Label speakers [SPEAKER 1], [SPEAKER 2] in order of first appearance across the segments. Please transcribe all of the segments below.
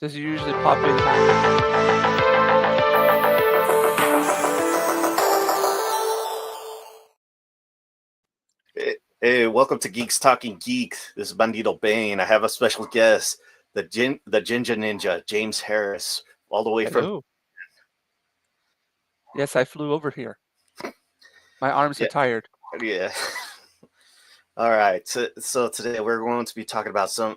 [SPEAKER 1] Does it usually pop in?
[SPEAKER 2] Hey, welcome to Geeks Talking Geek. This is Bandito Bane. I have a special guest, the Jinja Ninja, James Harris, all the way
[SPEAKER 1] Hello. Yes, I flew over here. My arms are tired.
[SPEAKER 2] Yeah. All right. So today we're going to be talking about some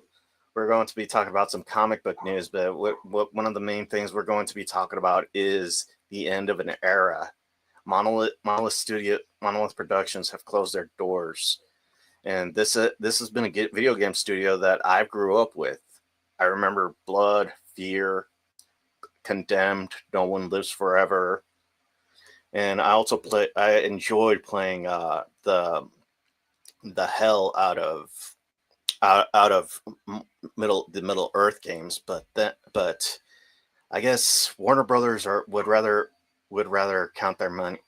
[SPEAKER 2] comic book news, but one of the main things we're going to be talking about is the end of an era. Monolith Productions have closed their doors. And this has been a video game studio that I grew up with. I remember Blood, Fear, Condemned, No One Lives Forever, and I enjoyed playing the hell out of Middle Earth games. But I guess Warner Brothers would rather count their money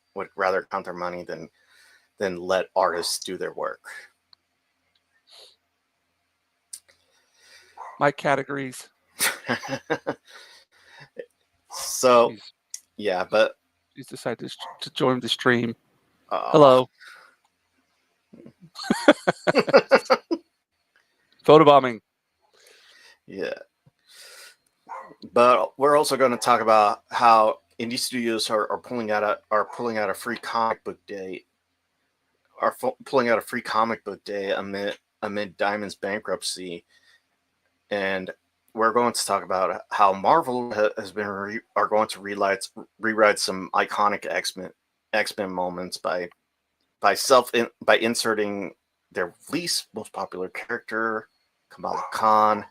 [SPEAKER 2] than let artists do their work.
[SPEAKER 1] My categories.
[SPEAKER 2] So, yeah, but
[SPEAKER 1] he's decided to join the stream. Hello. Photobombing.
[SPEAKER 2] Yeah. But we're also going to talk about how indie studios are pulling out a free comic book day. Pulling out a free comic book day amid Diamond's bankruptcy. And we're going to talk about how Marvel are going to rewrite some iconic X-Men moments by inserting their least most popular character, Kamala Khan.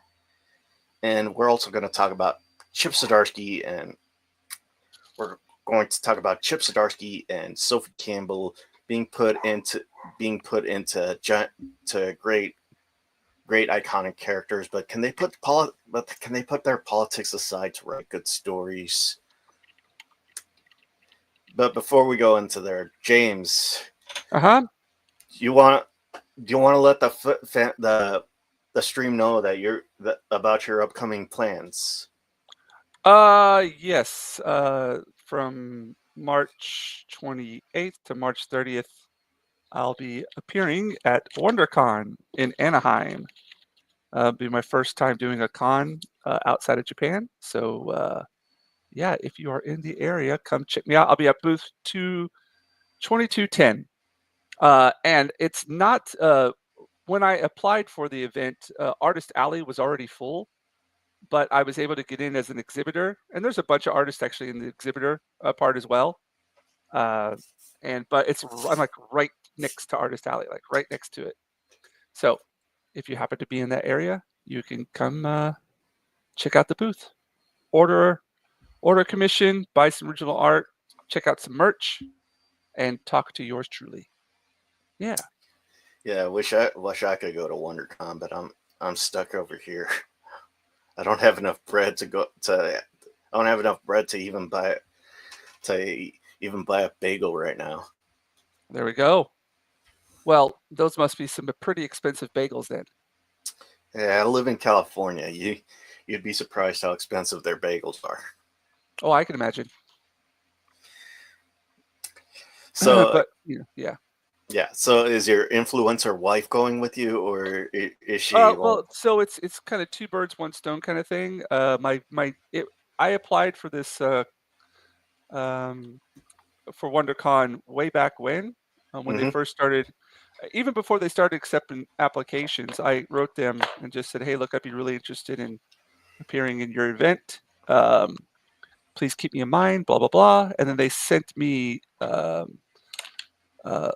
[SPEAKER 2] And we're also going to talk about Chip Zdarsky and Sophie Campbell being put into great iconic characters, but can they put their politics aside to write good stories? But before we go into there, James, do you want to let the stream know about your upcoming plans?
[SPEAKER 1] Yes. From March 28th to March 30th, I'll be appearing at WonderCon in Anaheim. Be my first time doing a con outside of Japan. So, yeah, if you are in the area, come check me out. I'll be at booth 2210. And it's not, when I applied for the event, Artist Alley was already full, but I was able to get in as an exhibitor. And there's a bunch of artists actually in the exhibitor part as well. But I'm like right next to Artist Alley, like right next to it. So if you happen to be in that area, you can come check out the booth, order a commission, buy some original art, check out some merch, and talk to yours truly. Yeah.
[SPEAKER 2] Yeah, I wish I could go to WonderCon, but I'm stuck over here. I don't have enough bread I don't have enough bread to even buy a bagel right now.
[SPEAKER 1] There we go. Well, those must be some pretty expensive bagels then.
[SPEAKER 2] Yeah, I live in California. You'd be surprised how expensive their bagels are.
[SPEAKER 1] Oh, I can imagine.
[SPEAKER 2] So,
[SPEAKER 1] but yeah.
[SPEAKER 2] Yeah. So, is your influencer wife going with you, or is she?
[SPEAKER 1] Well, so it's kind of two birds, one stone kind of thing. I applied for this for WonderCon way back when they first started. Even before they started accepting applications, I wrote them and just said, "Hey, look, I'd be really interested in appearing in your event. Please keep me in mind." Blah blah blah. And then they sent me a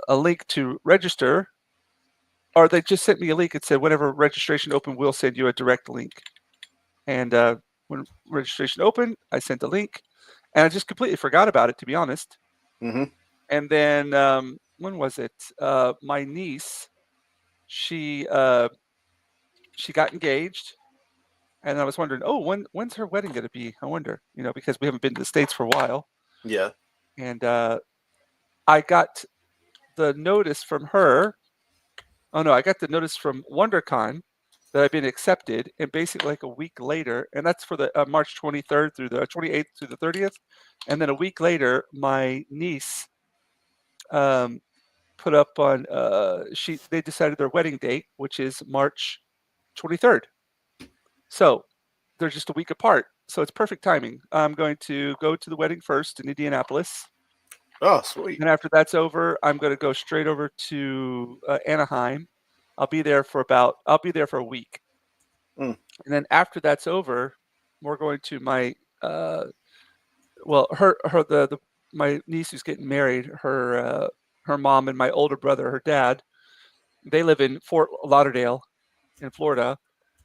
[SPEAKER 1] link to register, or they just sent me a link and said, "Whenever registration open, we'll send you a direct link." And when registration opened, I sent the link, and I just completely forgot about it, to be honest.
[SPEAKER 2] Mm-hmm.
[SPEAKER 1] And then when was it? My niece, she got engaged, and I was wondering, when's her wedding going to be? I wonder, because we haven't been to the States for a while.
[SPEAKER 2] Yeah.
[SPEAKER 1] And I got the notice from her. Oh no, I got the notice from WonderCon that I've been accepted, and basically like a week later, and that's for the March 23rd through the 28th through the 30th, and then a week later, my niece um, put up on they decided their wedding date, which is March 23rd. So they're just a week apart. So it's perfect timing. I'm going to go to the wedding first in Indianapolis.
[SPEAKER 2] Oh, sweet.
[SPEAKER 1] And after that's over, I'm going to go straight over to Anaheim. I'll be there for a week.
[SPEAKER 2] Mm.
[SPEAKER 1] And then after that's over, we're going to my my niece who's getting married, her mom and my older brother, her dad, they live in Fort Lauderdale in Florida.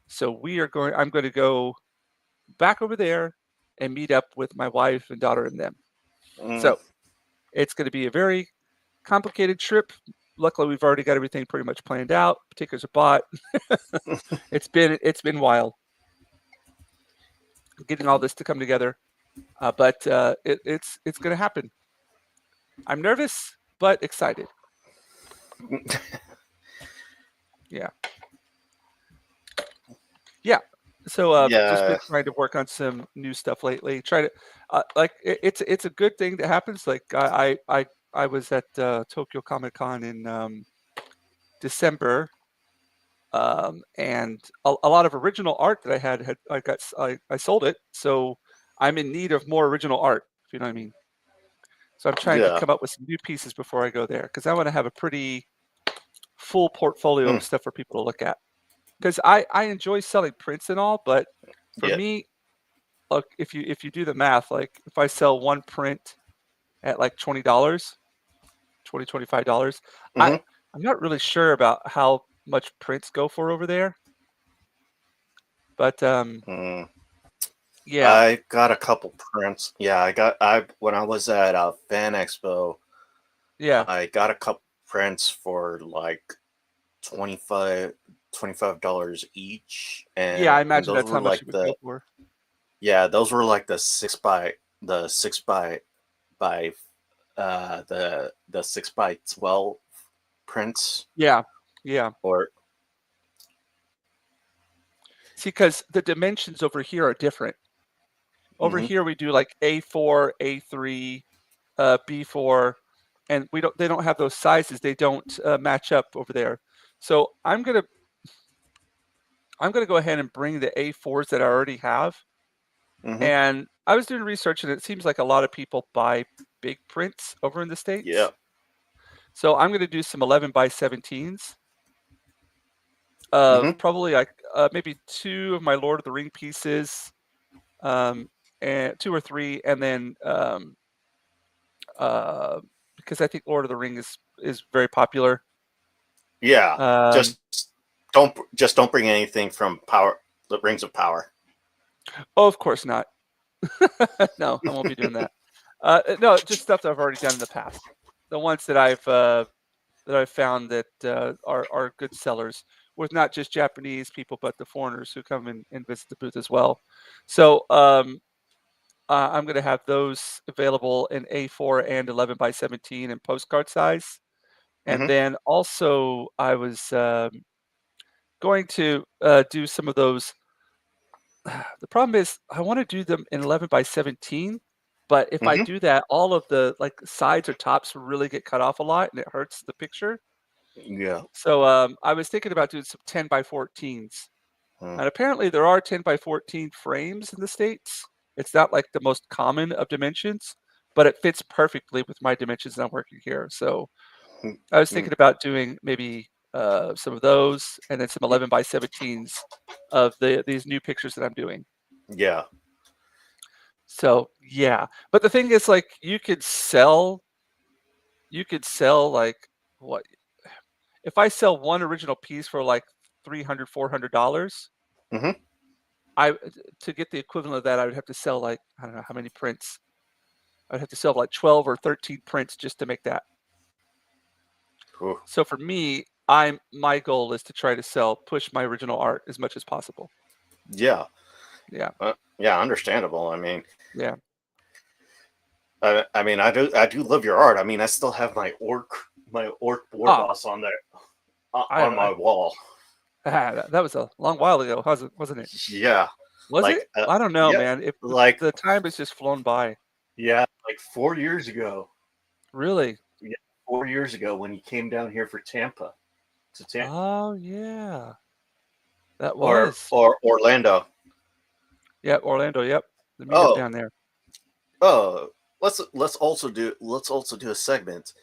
[SPEAKER 1] So I'm going to go back over there and meet up with my wife and daughter and them.
[SPEAKER 2] Mm.
[SPEAKER 1] So it's going to be a very complicated trip. Luckily, we've already got everything pretty much planned out. Tickets are bought. It's been wild getting all this to come together, but it's going to happen. I'm nervous but excited. Yeah. Yeah. So just been
[SPEAKER 2] Yeah.
[SPEAKER 1] trying to work on some new stuff lately. Try to it's a good thing that happens. Like I was at Tokyo Comic Con in December, and a lot of original art that I sold it. So I'm in need of more original art, if you know what I mean. So I'm trying to
[SPEAKER 2] Yeah.
[SPEAKER 1] come up with some new pieces before I go there because I want to have a pretty full portfolio
[SPEAKER 2] Mm.
[SPEAKER 1] of stuff for people to look at. Because I enjoy selling prints and all, but for
[SPEAKER 2] Yeah.
[SPEAKER 1] me, look, if you do the math, like if I sell one print at like $20, $25,
[SPEAKER 2] Hmm.
[SPEAKER 1] I'm not really sure about how much prints go for over there. But
[SPEAKER 2] Mm.
[SPEAKER 1] yeah,
[SPEAKER 2] I got a couple prints. Yeah, I when I was at Fan Expo,
[SPEAKER 1] yeah,
[SPEAKER 2] I got a couple prints for like 25 $25 each,
[SPEAKER 1] yeah. I
[SPEAKER 2] and
[SPEAKER 1] imagine
[SPEAKER 2] those
[SPEAKER 1] that's
[SPEAKER 2] were
[SPEAKER 1] how much
[SPEAKER 2] like
[SPEAKER 1] it would go for.
[SPEAKER 2] those were like the 6 by the 6 by 12 prints.
[SPEAKER 1] Yeah, yeah.
[SPEAKER 2] Or
[SPEAKER 1] See, because the dimensions over here are different. Over
[SPEAKER 2] hmm
[SPEAKER 1] here we do like A4, A3, B4, and they don't have those sizes. They don't match up over there. So I'm gonna go ahead and bring the A4s that I already have.
[SPEAKER 2] hmm
[SPEAKER 1] And I was doing research, and it seems like a lot of people buy big prints over in the
[SPEAKER 2] yeah.
[SPEAKER 1] States. So I'm gonna do some 11 by 17s of
[SPEAKER 2] hmm
[SPEAKER 1] probably like maybe two of my Lord of the Ring pieces, um, and two or three, and then uh, because I think Lord of the Ring is very popular.
[SPEAKER 2] Yeah.
[SPEAKER 1] Um,
[SPEAKER 2] Just don't bring anything from Power, the Rings of Power.
[SPEAKER 1] oh, of course not. No, I won't be doing that. No, just stuff that I've already done in the past. The ones that I've found that are good sellers with not just Japanese people, but the foreigners who come and visit the booth as well. So I'm going to have those available in A4 and 11 by 17 and postcard size. And
[SPEAKER 2] Hmm.
[SPEAKER 1] then also I was going to do some of those. The problem is I want to do them in 11 by 17, but if I
[SPEAKER 2] Hmm.
[SPEAKER 1] do that, all of the like sides or tops really get cut off a lot and it hurts the picture.
[SPEAKER 2] Yeah.
[SPEAKER 1] So I was thinking about doing some 10 by 14s.
[SPEAKER 2] Mm.
[SPEAKER 1] And apparently there are 10 by 14 frames in the States. It's not like the most common of dimensions, but it fits perfectly with my dimensions that I'm working here. So I was
[SPEAKER 2] Mm.
[SPEAKER 1] thinking about doing maybe some of those and then some 11 by 17s of these new pictures that I'm doing.
[SPEAKER 2] Yeah.
[SPEAKER 1] So yeah, but the thing is, like, you could sell like what if I sell one original piece for like 300, $400.
[SPEAKER 2] Hmm.
[SPEAKER 1] I To get the equivalent of that, I would have to sell like I don't know how many prints. I'd have to sell like 12 or 13 prints just to make that.
[SPEAKER 2] Ooh.
[SPEAKER 1] So for me, my goal is to try to push my original art as much as possible.
[SPEAKER 2] Yeah.
[SPEAKER 1] Yeah,
[SPEAKER 2] Yeah. Understandable.
[SPEAKER 1] yeah.
[SPEAKER 2] I do love your art. I mean, I still have my orc war
[SPEAKER 1] Ah,
[SPEAKER 2] boss on there,
[SPEAKER 1] I,
[SPEAKER 2] on
[SPEAKER 1] I
[SPEAKER 2] my wall.
[SPEAKER 1] That was a long while ago, wasn't it?
[SPEAKER 2] Yeah,
[SPEAKER 1] Was
[SPEAKER 2] like
[SPEAKER 1] it? I don't know,
[SPEAKER 2] yeah,
[SPEAKER 1] man. If
[SPEAKER 2] like
[SPEAKER 1] the time has just flown by.
[SPEAKER 2] yeah, like 4 years ago.
[SPEAKER 1] Really?
[SPEAKER 2] Yeah, 4 years ago when he came down here for Tampa to Tampa
[SPEAKER 1] Oh yeah, that
[SPEAKER 2] or
[SPEAKER 1] was.
[SPEAKER 2] or Orlando.
[SPEAKER 1] Yeah, Orlando. Yep, the meetup
[SPEAKER 2] Oh,
[SPEAKER 1] down there.
[SPEAKER 2] oh, let's also do a segment.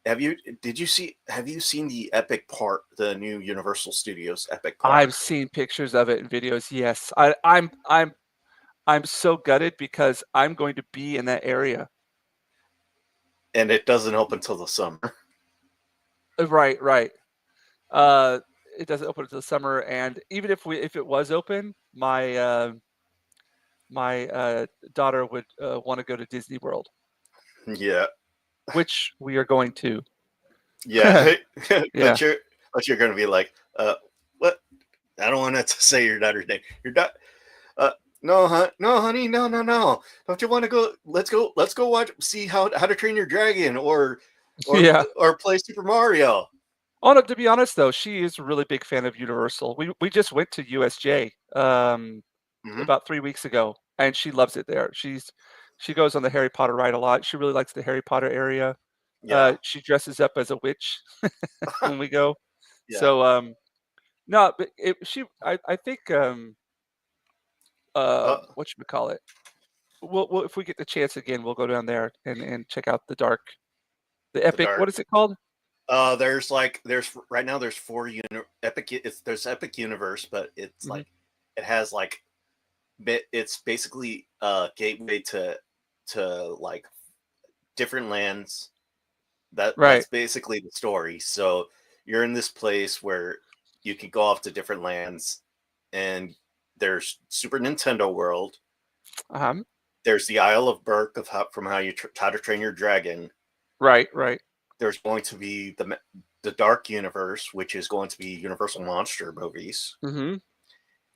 [SPEAKER 2] Have you seen the Epic Park, the new Universal Studios Epic
[SPEAKER 1] I've
[SPEAKER 2] Park?
[SPEAKER 1] seen pictures of it and videos. Yes, I'm so gutted because I'm going to be in that area.
[SPEAKER 2] And it doesn't open until the summer.
[SPEAKER 1] Right, right. Uh, it doesn't open until summer, and even if it was open, my daughter would want to go to Disney World,
[SPEAKER 2] Yeah,
[SPEAKER 1] which we are going to.
[SPEAKER 2] yeah,
[SPEAKER 1] Yeah,
[SPEAKER 2] but you're gonna be like, what? I don't want to say your daughter's name. Your daughter. No, no, honey, no, no, no. Don't you want to go? Let's go watch, see how to Train Your Dragon, or
[SPEAKER 1] yeah.
[SPEAKER 2] or play Super Mario.
[SPEAKER 1] Oh no, to be honest though, she is a really big fan of Universal. We just went to USJ
[SPEAKER 2] Hmm.
[SPEAKER 1] about 3 weeks ago, and she loves it there. She goes on the Harry Potter ride a lot. She really likes the Harry Potter area.
[SPEAKER 2] Yeah,
[SPEAKER 1] She dresses up as a witch when we go.
[SPEAKER 2] yeah.
[SPEAKER 1] So no, but I think
[SPEAKER 2] Uh,
[SPEAKER 1] whatchamacallit. We'll if we get the chance again, we'll go down there and check out the
[SPEAKER 2] the
[SPEAKER 1] epic. What
[SPEAKER 2] dark.
[SPEAKER 1] is it called?
[SPEAKER 2] There's right now there's Epic. There's Epic Universe, but it's
[SPEAKER 1] Hmm.
[SPEAKER 2] like it has like it's basically a gateway to like different lands. That's
[SPEAKER 1] Right.
[SPEAKER 2] basically the story. So you're in this place where you can go off to different lands, and there's Super Nintendo World.
[SPEAKER 1] Um.
[SPEAKER 2] There's the Isle of Berk from How to Train Your Dragon.
[SPEAKER 1] Right. Right.
[SPEAKER 2] There's going to be the Dark Universe, which is going to be Universal Monster movies.
[SPEAKER 1] Hmm.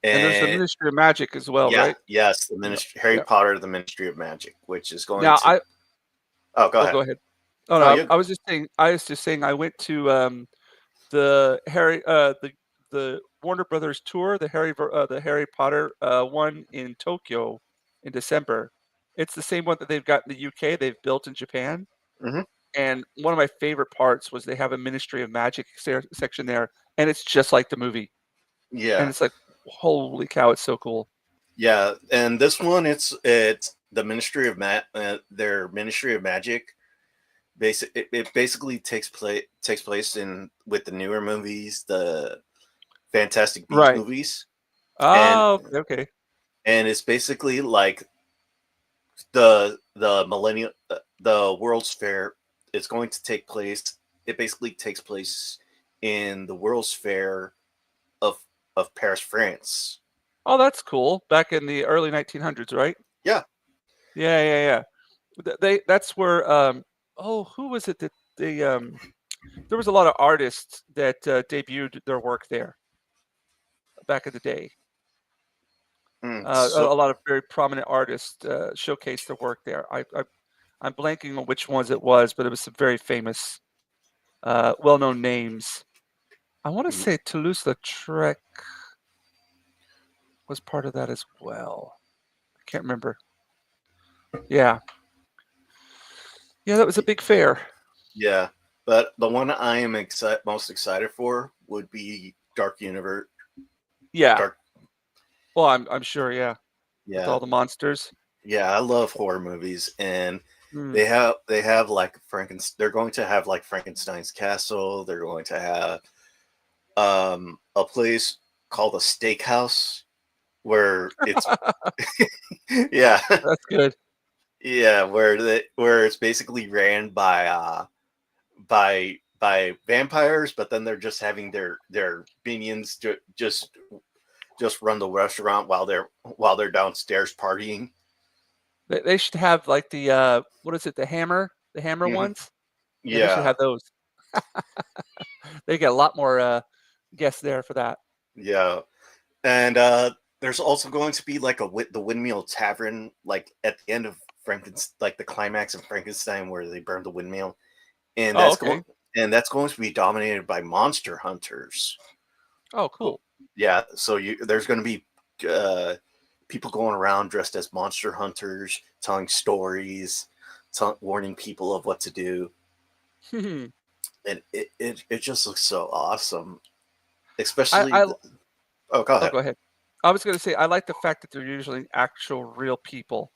[SPEAKER 1] And there's the
[SPEAKER 2] And
[SPEAKER 1] Ministry of Magic as well,
[SPEAKER 2] yeah,
[SPEAKER 1] right?
[SPEAKER 2] yes, the
[SPEAKER 1] Yeah.
[SPEAKER 2] Ministry Harry
[SPEAKER 1] Yeah.
[SPEAKER 2] Potter, the Ministry of Magic, which is going
[SPEAKER 1] Now
[SPEAKER 2] to. Oh, go
[SPEAKER 1] oh,
[SPEAKER 2] ahead.
[SPEAKER 1] go ahead. Oh
[SPEAKER 2] No,
[SPEAKER 1] no,
[SPEAKER 2] you.
[SPEAKER 1] I was just saying I went to the the Warner Brothers tour, the Harry Potter one in Tokyo in December. It's the same one that they've got in the UK. They've built in Japan.
[SPEAKER 2] Hmm.
[SPEAKER 1] And one of my favorite parts was they have a Ministry of Magic section there, and it's just like the movie. And
[SPEAKER 2] Yeah,
[SPEAKER 1] it's like, holy cow, it's so cool.
[SPEAKER 2] yeah, and this one, it's the their Ministry of Magic. It basically takes place in with the newer movies, the Fantastic Beast
[SPEAKER 1] Right.
[SPEAKER 2] movies, and
[SPEAKER 1] Oh, okay, okay.
[SPEAKER 2] and it's basically like the millennial the World's Fair is going to take place. It basically takes place in the World's Fair of Paris, France.
[SPEAKER 1] Oh, that's cool. Back in the early 1900s, right?
[SPEAKER 2] Yeah.
[SPEAKER 1] Yeah, yeah, yeah. That's where oh, who was it that they there was a lot of artists that debuted their work there back in the day. A
[SPEAKER 2] So
[SPEAKER 1] lot of very prominent artists showcased their work there. I'm blanking on which ones it was, but it was some very famous, well-known names. I want to say Toulouse-Lautrec was part of that as well. I can't remember. Yeah, yeah, that was a big fair.
[SPEAKER 2] yeah, but the one I am most excited for would be Dark Universe.
[SPEAKER 1] Yeah.
[SPEAKER 2] Dark.
[SPEAKER 1] Well, I'm sure. Yeah, with
[SPEAKER 2] Yeah,
[SPEAKER 1] all the monsters.
[SPEAKER 2] yeah. I love horror movies, and
[SPEAKER 1] Mm.
[SPEAKER 2] they have like Frankenstein. They're going to have like Frankenstein's castle. They're going to have a place called a steakhouse where it's yeah.
[SPEAKER 1] That's good.
[SPEAKER 2] Yeah, where it's basically ran by vampires, but then they're just having their minions just run the restaurant while they're downstairs partying.
[SPEAKER 1] They should have like the what is it? The hammer
[SPEAKER 2] Hmm.
[SPEAKER 1] ones. Yeah, they should
[SPEAKER 2] Yeah,
[SPEAKER 1] have those. They get a lot more guests there for that.
[SPEAKER 2] yeah, and there's also going to be like the Windmill Tavern, like at the end of Frankenstein, like the climax of Frankenstein, where they burn the windmill, and
[SPEAKER 1] Oh,
[SPEAKER 2] that's going
[SPEAKER 1] okay.
[SPEAKER 2] and that's going to be dominated by monster hunters.
[SPEAKER 1] Oh, cool.
[SPEAKER 2] Yeah, so there's going to be people going around dressed as monster hunters, telling stories, warning people of what to do, and it just looks so awesome.
[SPEAKER 1] I
[SPEAKER 2] Especially,
[SPEAKER 1] I
[SPEAKER 2] oh, go
[SPEAKER 1] oh,
[SPEAKER 2] ahead.
[SPEAKER 1] go ahead. I was going to say I like the fact that they're usually actual real people.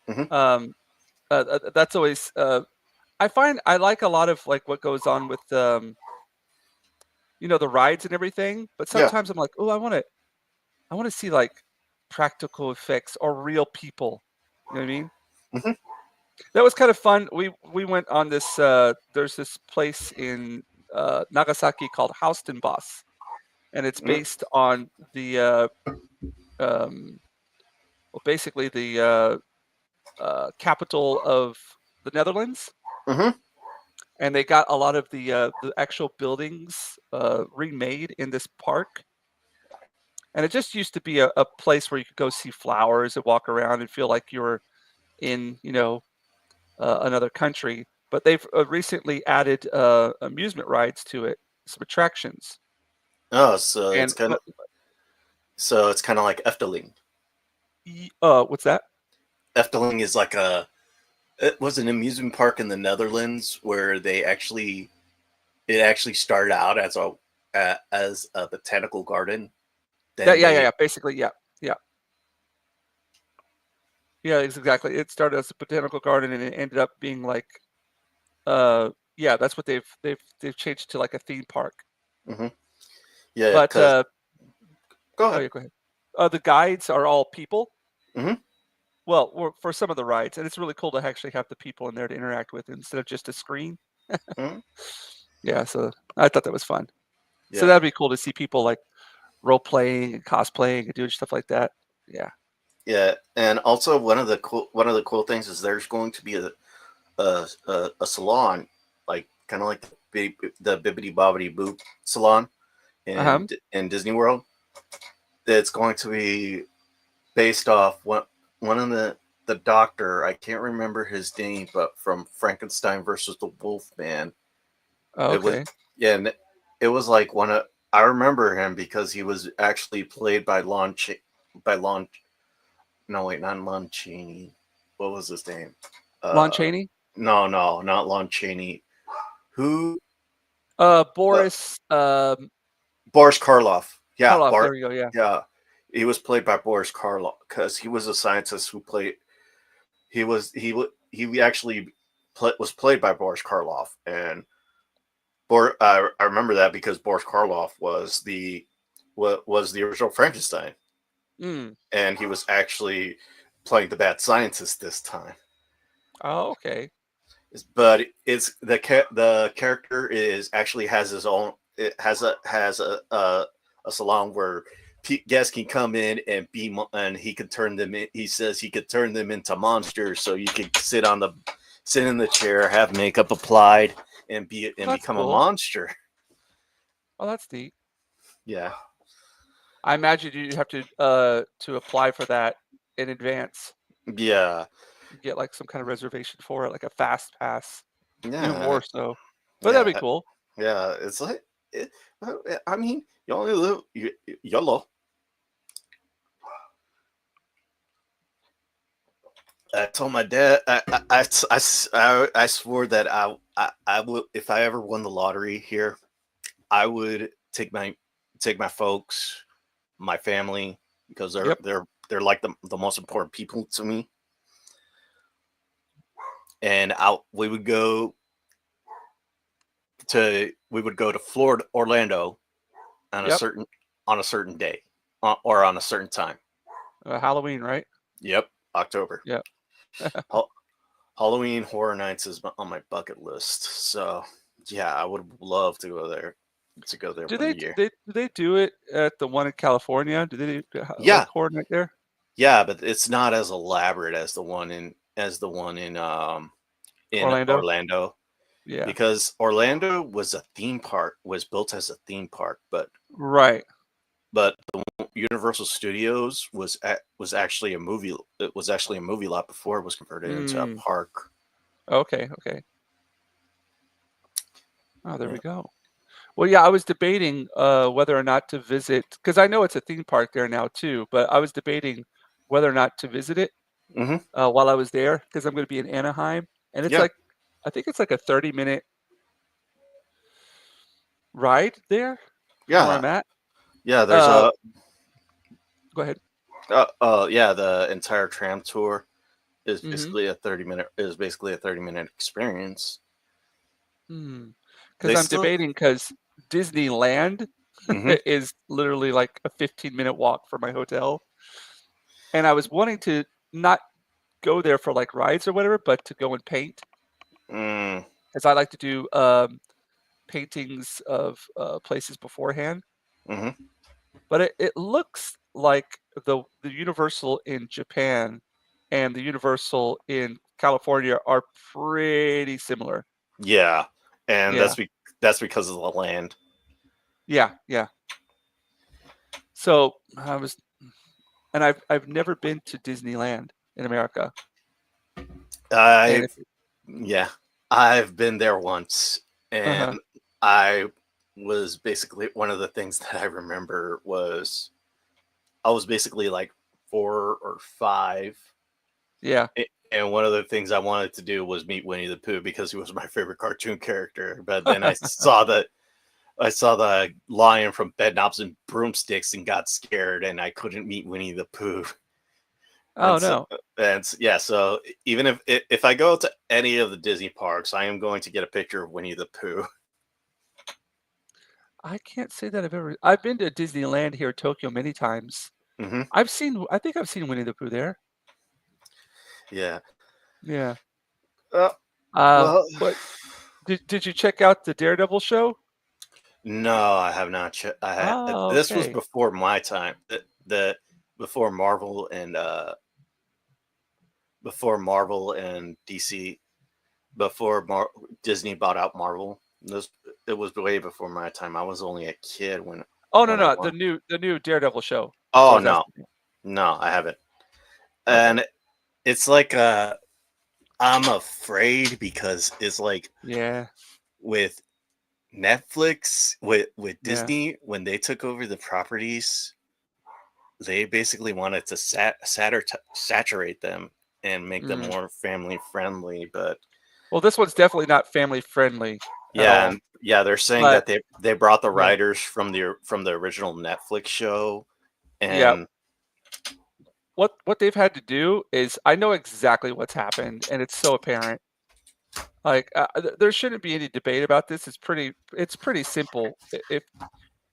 [SPEAKER 2] Hmm.
[SPEAKER 1] Um, that's always I find I like a lot of like what goes on with the rides and everything, but
[SPEAKER 2] Yeah.
[SPEAKER 1] sometimes I'm like, oh, I want to see like practical effects or real people. You know what I mean?
[SPEAKER 2] Hmm.
[SPEAKER 1] That was kind of fun. We went on this. There's this place in Nagasaki called Houston Boss, and it's based on the um, well, basically the capital of the Netherlands,
[SPEAKER 2] Hmm.
[SPEAKER 1] and they got a lot of the actual buildings remade in this park. And it just used to be a place where you could go see flowers and walk around and feel like you're in, another country. But they've recently added amusement rides to it, some attractions.
[SPEAKER 2] Oh, so it's
[SPEAKER 1] And
[SPEAKER 2] kind of
[SPEAKER 1] but
[SPEAKER 2] like Efteling.
[SPEAKER 1] what's that?
[SPEAKER 2] Efteling is like it was an amusement park in the Netherlands where it actually started out as a botanical garden.
[SPEAKER 1] That,
[SPEAKER 2] Then
[SPEAKER 1] yeah, yeah,
[SPEAKER 2] they
[SPEAKER 1] yeah. Basically, yeah, yeah, yeah. It's exactly. It started as a botanical garden, and it ended up being like, yeah, that's what they've changed to like a theme park.
[SPEAKER 2] hmm yeah,
[SPEAKER 1] But
[SPEAKER 2] because go
[SPEAKER 1] oh
[SPEAKER 2] ahead.
[SPEAKER 1] yeah, go ahead. The guides are all people.
[SPEAKER 2] Hmm.
[SPEAKER 1] Well, for some of the rides, and it's really cool to actually have the people in there to interact with instead of just a screen.
[SPEAKER 2] Hmm.
[SPEAKER 1] Yeah, so I thought that was fun. So
[SPEAKER 2] Yeah,
[SPEAKER 1] that'd be cool to see people like role playing and cosplaying and doing stuff like that. Yeah.
[SPEAKER 2] yeah, and also one of the cool things is there's going to be a salon, like kind of like the Bibbidi Bobbidi Boop salon
[SPEAKER 1] Uh-huh.
[SPEAKER 2] in Disney World. It's going to be based off one of the doctor. I can't remember his name, but from Frankenstein versus the Wolfman.
[SPEAKER 1] Oh,
[SPEAKER 2] It was
[SPEAKER 1] okay.
[SPEAKER 2] yeah, and it was like one of I remember him because he was actually played by by Lon. No, wait, not Lon Chaney. What was his name?
[SPEAKER 1] Lon
[SPEAKER 2] Uh,
[SPEAKER 1] Chaney?
[SPEAKER 2] no, not Lon Chaney. Who? Uh,
[SPEAKER 1] Boris
[SPEAKER 2] Boris Karloff. Yeah,
[SPEAKER 1] Karloff. There we go. Yeah.
[SPEAKER 2] Yeah, he was played by Boris Karloff because he was a scientist who played. He actually was played by Boris Karloff, and I remember that because Boris Karloff was the original Frankenstein,
[SPEAKER 1] Mm.
[SPEAKER 2] and he was actually playing the bad scientist this time.
[SPEAKER 1] Oh, okay.
[SPEAKER 2] But it's the character is actually has his own. It has a salon where guests can come in and and he could turn them in. He says he could turn them into monsters, so you could sit in the chair, have makeup applied, and
[SPEAKER 1] Well, that's
[SPEAKER 2] become a
[SPEAKER 1] cool.
[SPEAKER 2] monster.
[SPEAKER 1] Oh, that's neat.
[SPEAKER 2] Yeah,
[SPEAKER 1] I imagine you have to apply for that in advance.
[SPEAKER 2] yeah,
[SPEAKER 1] You get like some kind of reservation for it, like a fast pass, even
[SPEAKER 2] yeah,
[SPEAKER 1] more so. But that'd be
[SPEAKER 2] yeah,
[SPEAKER 1] cool.
[SPEAKER 2] yeah. It's like, I mean, you only live YOLO. I told my dad, I swore that I would, if I ever won the lottery here, I would take my folks, my family, because
[SPEAKER 1] Yep.
[SPEAKER 2] they're like the most important people to me, and out we would go to Florida, Orlando on
[SPEAKER 1] Yep.
[SPEAKER 2] a certain day, or on a certain time.
[SPEAKER 1] Halloween, right?
[SPEAKER 2] Yep, October.
[SPEAKER 1] Yep.
[SPEAKER 2] Hal- Halloween Horror Nights is on my bucket list. So yeah, I would love to go there
[SPEAKER 1] Do
[SPEAKER 2] one
[SPEAKER 1] they
[SPEAKER 2] year.
[SPEAKER 1] do they do it at the one in California? Do they do like
[SPEAKER 2] Yeah,
[SPEAKER 1] horror night there?
[SPEAKER 2] yeah, but it's not as elaborate as the one in
[SPEAKER 1] Orlando?
[SPEAKER 2] Orlando,
[SPEAKER 1] Yeah.
[SPEAKER 2] because Orlando was built as a theme park,
[SPEAKER 1] Right.
[SPEAKER 2] but the Universal Studios was actually a movie. It was actually a movie lot before it was converted into a
[SPEAKER 1] Mm.
[SPEAKER 2] park.
[SPEAKER 1] Okay, okay. Oh, there
[SPEAKER 2] Yeah.
[SPEAKER 1] we go. Well, yeah, I was debating whether or not to visit because I know it's a theme park there now too, but I was debating whether or not to visit it
[SPEAKER 2] Hmm.
[SPEAKER 1] while I was there because I'm going to be in Anaheim, and it's
[SPEAKER 2] Yeah,
[SPEAKER 1] like I think it's like a 30-minute ride there from where
[SPEAKER 2] yeah,
[SPEAKER 1] I'm at.
[SPEAKER 2] yeah. There's
[SPEAKER 1] Uh,
[SPEAKER 2] a
[SPEAKER 1] Go ahead.
[SPEAKER 2] yeah. The entire tram tour is
[SPEAKER 1] Mm-hmm.
[SPEAKER 2] basically a 30-minute experience.
[SPEAKER 1] Because
[SPEAKER 2] They
[SPEAKER 1] I'm
[SPEAKER 2] still.
[SPEAKER 1] debating because Disneyland
[SPEAKER 2] Hmm.
[SPEAKER 1] is literally like a 15-minute walk from my hotel, and I was wanting to not go there for like rides or whatever, but to go and paint,
[SPEAKER 2] Mm,
[SPEAKER 1] as I like to do paintings of places beforehand.
[SPEAKER 2] hmm.
[SPEAKER 1] But it looks like the Universal in Japan and the Universal in California are pretty similar.
[SPEAKER 2] Yeah, and
[SPEAKER 1] Yeah,
[SPEAKER 2] that's because of the land.
[SPEAKER 1] yeah, yeah. So I was, and I've never been to Disneyland in America, and
[SPEAKER 2] I
[SPEAKER 1] if,
[SPEAKER 2] Yeah, I've been there once, and
[SPEAKER 1] uh-huh,
[SPEAKER 2] I was basically one of the things that I remember was I was basically like 4 or 5,
[SPEAKER 1] yeah.
[SPEAKER 2] and one of the things I wanted to do was meet Winnie the Pooh because he was my favorite cartoon character. But then I saw the lion from Bedknobs and Broomsticks and got scared, and I couldn't meet Winnie the Pooh.
[SPEAKER 1] Oh
[SPEAKER 2] And so,
[SPEAKER 1] no,
[SPEAKER 2] yeah, so even if I go to any of the Disney parks, I am going to get a picture of Winnie the Pooh.
[SPEAKER 1] I can't say that I've been to Disneyland here in Tokyo many times.
[SPEAKER 2] Hmm.
[SPEAKER 1] I think I've seen Winnie the Pooh there.
[SPEAKER 2] Yeah.
[SPEAKER 1] Yeah.
[SPEAKER 2] Uh, well,
[SPEAKER 1] What did you check out the Daredevil show?
[SPEAKER 2] no, I have not.
[SPEAKER 1] Oh,
[SPEAKER 2] This was
[SPEAKER 1] okay.
[SPEAKER 2] before my time. The before Marvel and DC, before Disney bought out Marvel. This It was way before my time. I was only a kid
[SPEAKER 1] Oh, no,
[SPEAKER 2] when I
[SPEAKER 1] no,
[SPEAKER 2] went.
[SPEAKER 1] the new Daredevil show. That's what I
[SPEAKER 2] Oh
[SPEAKER 1] was
[SPEAKER 2] no,
[SPEAKER 1] asking you.
[SPEAKER 2] no, I haven't.
[SPEAKER 1] Okay.
[SPEAKER 2] And it's like I'm afraid because it's like
[SPEAKER 1] Yeah,
[SPEAKER 2] with Netflix, with
[SPEAKER 1] yeah.
[SPEAKER 2] Disney, when they took over the properties, they basically wanted to saturate them and make them
[SPEAKER 1] Mm.
[SPEAKER 2] more family friendly. But
[SPEAKER 1] Well, this one's definitely not family friendly at
[SPEAKER 2] yeah,
[SPEAKER 1] all.
[SPEAKER 2] and yeah, they're saying
[SPEAKER 1] But
[SPEAKER 2] that they brought the
[SPEAKER 1] yeah,
[SPEAKER 2] writers from the original Netflix show,
[SPEAKER 1] yeah.
[SPEAKER 2] and
[SPEAKER 1] What they've had to do is I know exactly what's happened, and it's so apparent. Like there shouldn't be any debate about this. It's pretty simple. If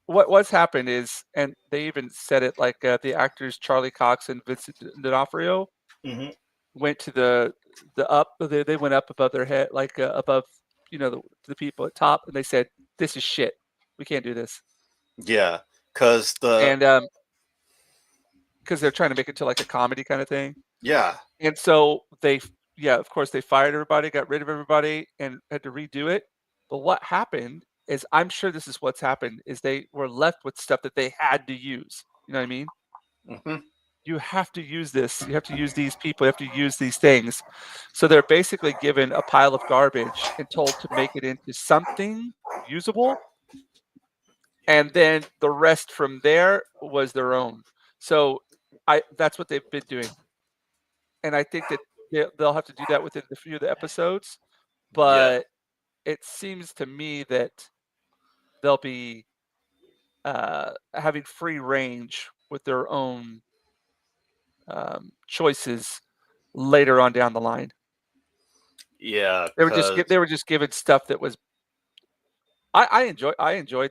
[SPEAKER 1] what's happened is, and they even said it like the actors Charlie Cox and Vincent D'Onofrio
[SPEAKER 2] Mhm.
[SPEAKER 1] went to they went up above their head like above the people at top, and they said this is shit, we can't do this.
[SPEAKER 2] Yeah, because
[SPEAKER 1] And because they're trying to make it to like a comedy kind of thing,
[SPEAKER 2] yeah,
[SPEAKER 1] and so yeah, of course they fired everybody, got rid of everybody, and had to redo it. But what happened is, I'm sure this is what's happened, is they were left with stuff that they had to use, you know what I mean?
[SPEAKER 2] hmm,
[SPEAKER 1] You have to use this. You have to use these people. You have to use these things. So they're basically given a pile of garbage and told to make it into something usable. And then the rest from there was their own. So that's what they've been doing. And I think that they'll have to do that within a few of the episodes.
[SPEAKER 2] yeah,
[SPEAKER 1] But it seems to me that they'll be having free range with their own choices later on down the line.
[SPEAKER 2] yeah,
[SPEAKER 1] They
[SPEAKER 2] because
[SPEAKER 1] were just given stuff that was I enjoyed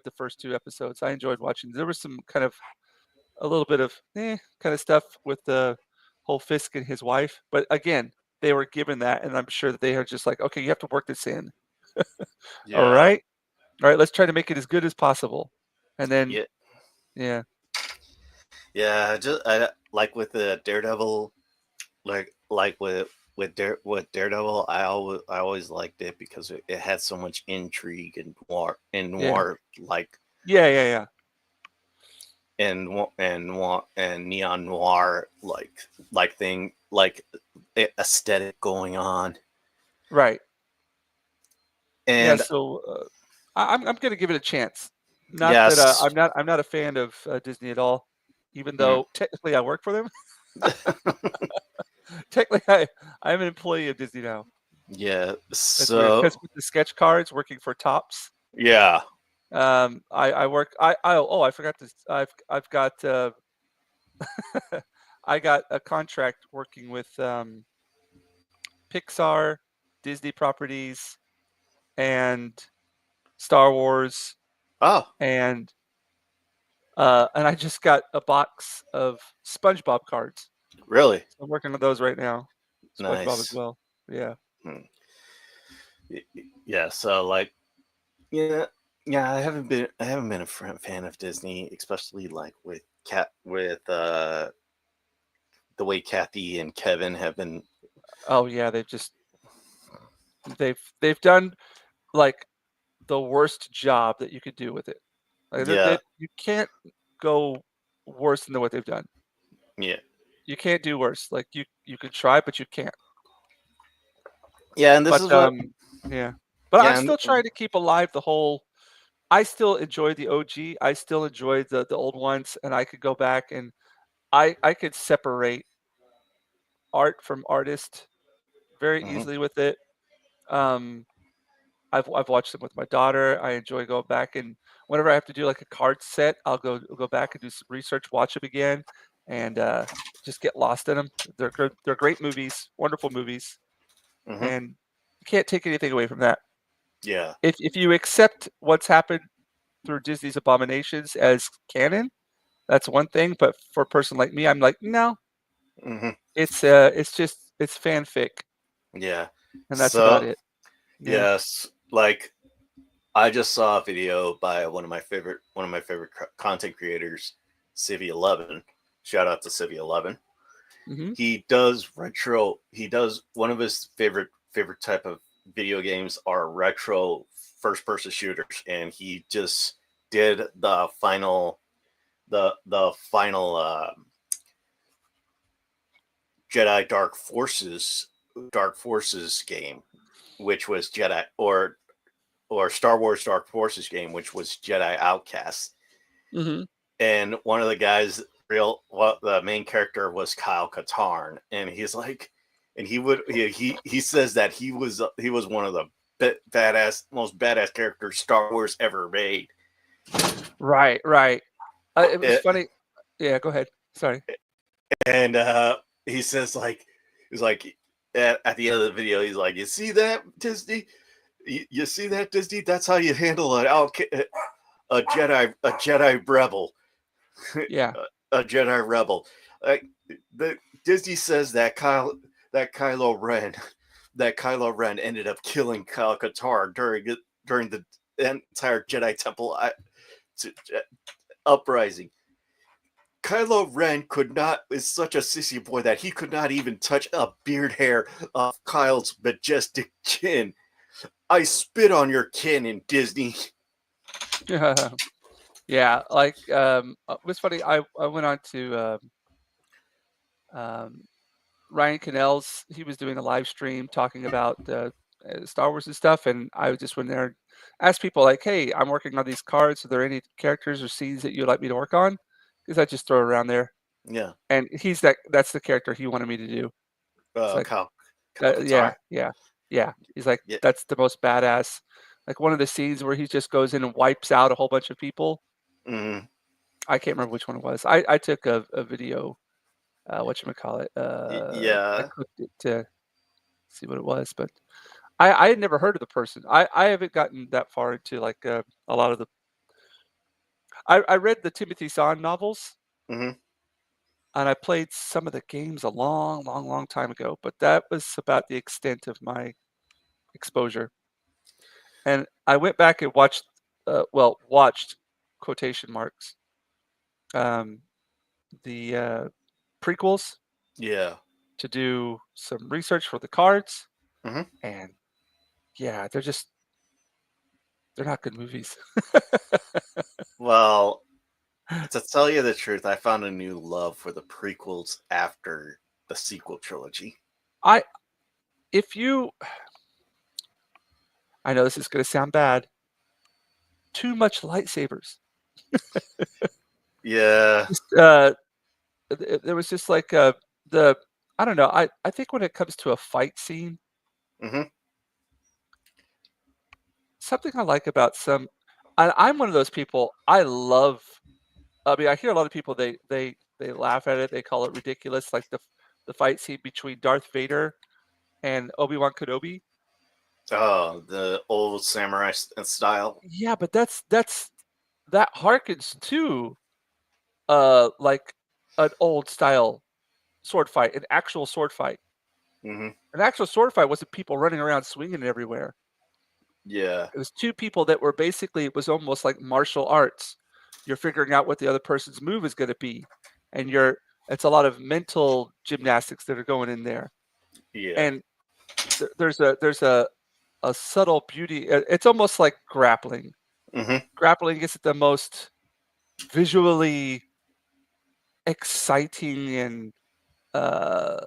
[SPEAKER 1] the first 2 episodes. I enjoyed watching. There was some kind of a little bit of kind of stuff with the whole Fisk and his wife, but again, they were given that, and I'm sure that they are just like, okay, you have to work this in. All
[SPEAKER 2] yeah,
[SPEAKER 1] right, all right, let's try to make it as good as possible, and then
[SPEAKER 2] yeah,
[SPEAKER 1] yeah,
[SPEAKER 2] yeah. Just like with the Daredevil, like with Daredevil, I always liked it because it had so much intrigue and
[SPEAKER 1] yeah,
[SPEAKER 2] noir like
[SPEAKER 1] yeah, yeah, yeah.
[SPEAKER 2] and neon noir thing like aesthetic going on.
[SPEAKER 1] Right. Yeah.
[SPEAKER 2] And
[SPEAKER 1] So I'm going to give it a chance. Not that
[SPEAKER 2] Yes.
[SPEAKER 1] I'm not a fan of Disney at all, even
[SPEAKER 2] Mhm.
[SPEAKER 1] though technically I work for them. Technically, I'm an employee of Disney now.
[SPEAKER 2] Yeah.
[SPEAKER 1] That's weird
[SPEAKER 2] So
[SPEAKER 1] because with the sketch cards, working for Tops,
[SPEAKER 2] yeah.
[SPEAKER 1] I work. I forgot this. I've got I got a contract working with Pixar, Disney properties, and Star Wars,
[SPEAKER 2] Oh,
[SPEAKER 1] and I just got a box of SpongeBob cards.
[SPEAKER 2] really?
[SPEAKER 1] So I'm working on those right now. SpongeBob as
[SPEAKER 2] Nice.
[SPEAKER 1] well. Yeah.
[SPEAKER 2] Hmm. Yeah. So like, yeah, yeah. I haven't been a fan of Disney, especially like with the way Kathy and Kevin have been.
[SPEAKER 1] Oh yeah, they've done like the worst job that you could do with it. Like
[SPEAKER 2] Yeah.
[SPEAKER 1] you can't go worse than what they've done.
[SPEAKER 2] Yeah.
[SPEAKER 1] You can't do worse. Like you could try, but you can't.
[SPEAKER 2] Yeah. And this
[SPEAKER 1] But
[SPEAKER 2] is what.
[SPEAKER 1] yeah. But I'm
[SPEAKER 2] Yeah.
[SPEAKER 1] still trying to keep alive the whole. I still enjoy the OG. I still enjoy the old ones, and I could go back and I could separate art from artist very
[SPEAKER 2] Mhm.
[SPEAKER 1] easily with it. Um, I've watched them with my daughter. I enjoy going back and whenever I have to do like a card set, I'll go back and do some research, watch them again, and just get lost in them. They're good. They're great movies, wonderful movies,
[SPEAKER 2] Mhm.
[SPEAKER 1] and you can't take anything away from that.
[SPEAKER 2] Yeah.
[SPEAKER 1] If you accept what's happened through Disney's abominations as canon, that's one thing. But for a person like me, I'm like, no,
[SPEAKER 2] Mhm.
[SPEAKER 1] it's just it's fanfic,
[SPEAKER 2] Yeah.
[SPEAKER 1] and that's about
[SPEAKER 2] So
[SPEAKER 1] it. Yeah.
[SPEAKER 2] yes, like I just saw a video by one of my favorite content creators, Civvy11. Shout out to Civvy11.
[SPEAKER 1] Hmm.
[SPEAKER 2] He does retro. He does one of his favorite type of video games are retro first person shooters, and he just did the final Jedi Dark Forces game, which was Jedi or Star Wars Dark Forces game, which was Jedi Outcast.
[SPEAKER 1] Hmm.
[SPEAKER 2] And one of the guys, the main character was Kyle Katarn, and he's like, and he says that he was one of the most badass characters Star Wars ever made.
[SPEAKER 1] Right, right. It was
[SPEAKER 2] It,
[SPEAKER 1] funny. Yeah, go ahead. Sorry.
[SPEAKER 2] and he says like, he's like at the end of the video, he's like, you see that, Disney? You see that, Disney? That's how you handle a Jedi rebel.
[SPEAKER 1] Yeah.
[SPEAKER 2] A Jedi rebel. Like the Disney says that Kylo Ren ended up killing Kyle Katarn during the entire Jedi Temple uprising. Kylo Ren is such a sissy boy that he could not even touch a beard hair of Kyle's majestic chin. I spit on your cannon, Disney.
[SPEAKER 1] Yeah, like it was funny. I went on to um, Ryan Cannell's. He was doing a live stream talking about Star Wars and stuff, and I just went there and asked people like, "Hey, I'm working on these cards. Are there any characters or scenes that you'd like me to work on?" Because I just throw it around there,
[SPEAKER 2] Yeah.
[SPEAKER 1] and that's the character he wanted me to do. It's like,
[SPEAKER 2] Kyle Katarn.
[SPEAKER 1] yeah, yeah, yeah. He's like,
[SPEAKER 2] Yeah.
[SPEAKER 1] that's the most badass. Like one of the scenes where he just goes in and wipes out a whole bunch of people.
[SPEAKER 2] Mm-hmm.
[SPEAKER 1] I can't remember which one it was. I took a video, whatchamacallit, I
[SPEAKER 2] Yeah.
[SPEAKER 1] clicked it to see what it was, but I had never heard of the person. I haven't gotten that far into like a lot of the. I read the Timothy Zahn novels
[SPEAKER 2] Mm-hmm.
[SPEAKER 1] and I played some of the games a long, long, long time ago, but that was about the extent of my exposure. And I went back and watched, watched quotation marks, um, the prequels
[SPEAKER 2] Yeah.
[SPEAKER 1] to do some research for the cards,
[SPEAKER 2] Mm-hmm.
[SPEAKER 1] and yeah, they're not good movies.
[SPEAKER 2] Well, to tell you the truth, I found a new love for the prequels after the sequel trilogy.
[SPEAKER 1] I if you I know this is going to sound bad, too much lightsabers.
[SPEAKER 2] Yeah.
[SPEAKER 1] Just, there was just like the I don't know. I think when it comes to a fight scene,
[SPEAKER 2] Hmm.
[SPEAKER 1] something I like about some, I'm one of those people. I love. I mean, I hear a lot of people they laugh at it. They call it ridiculous, like the fight scene between Darth Vader and Obi-Wan Kenobi.
[SPEAKER 2] Oh, the old samurai style.
[SPEAKER 1] Yeah, but that harkens to like an old style sword fight, an actual sword fight.
[SPEAKER 2] Hmm.
[SPEAKER 1] An actual sword fight wasn't people running around swinging everywhere.
[SPEAKER 2] Yeah.
[SPEAKER 1] It was two people that were basically, it was almost like martial arts. You're figuring out what the other person's move is going to be, and it's a lot of mental gymnastics that are going in there.
[SPEAKER 2] Yeah.
[SPEAKER 1] And there's a subtle beauty. It's almost like grappling.
[SPEAKER 2] Hmm.
[SPEAKER 1] Grappling isn't the most visually exciting and uh,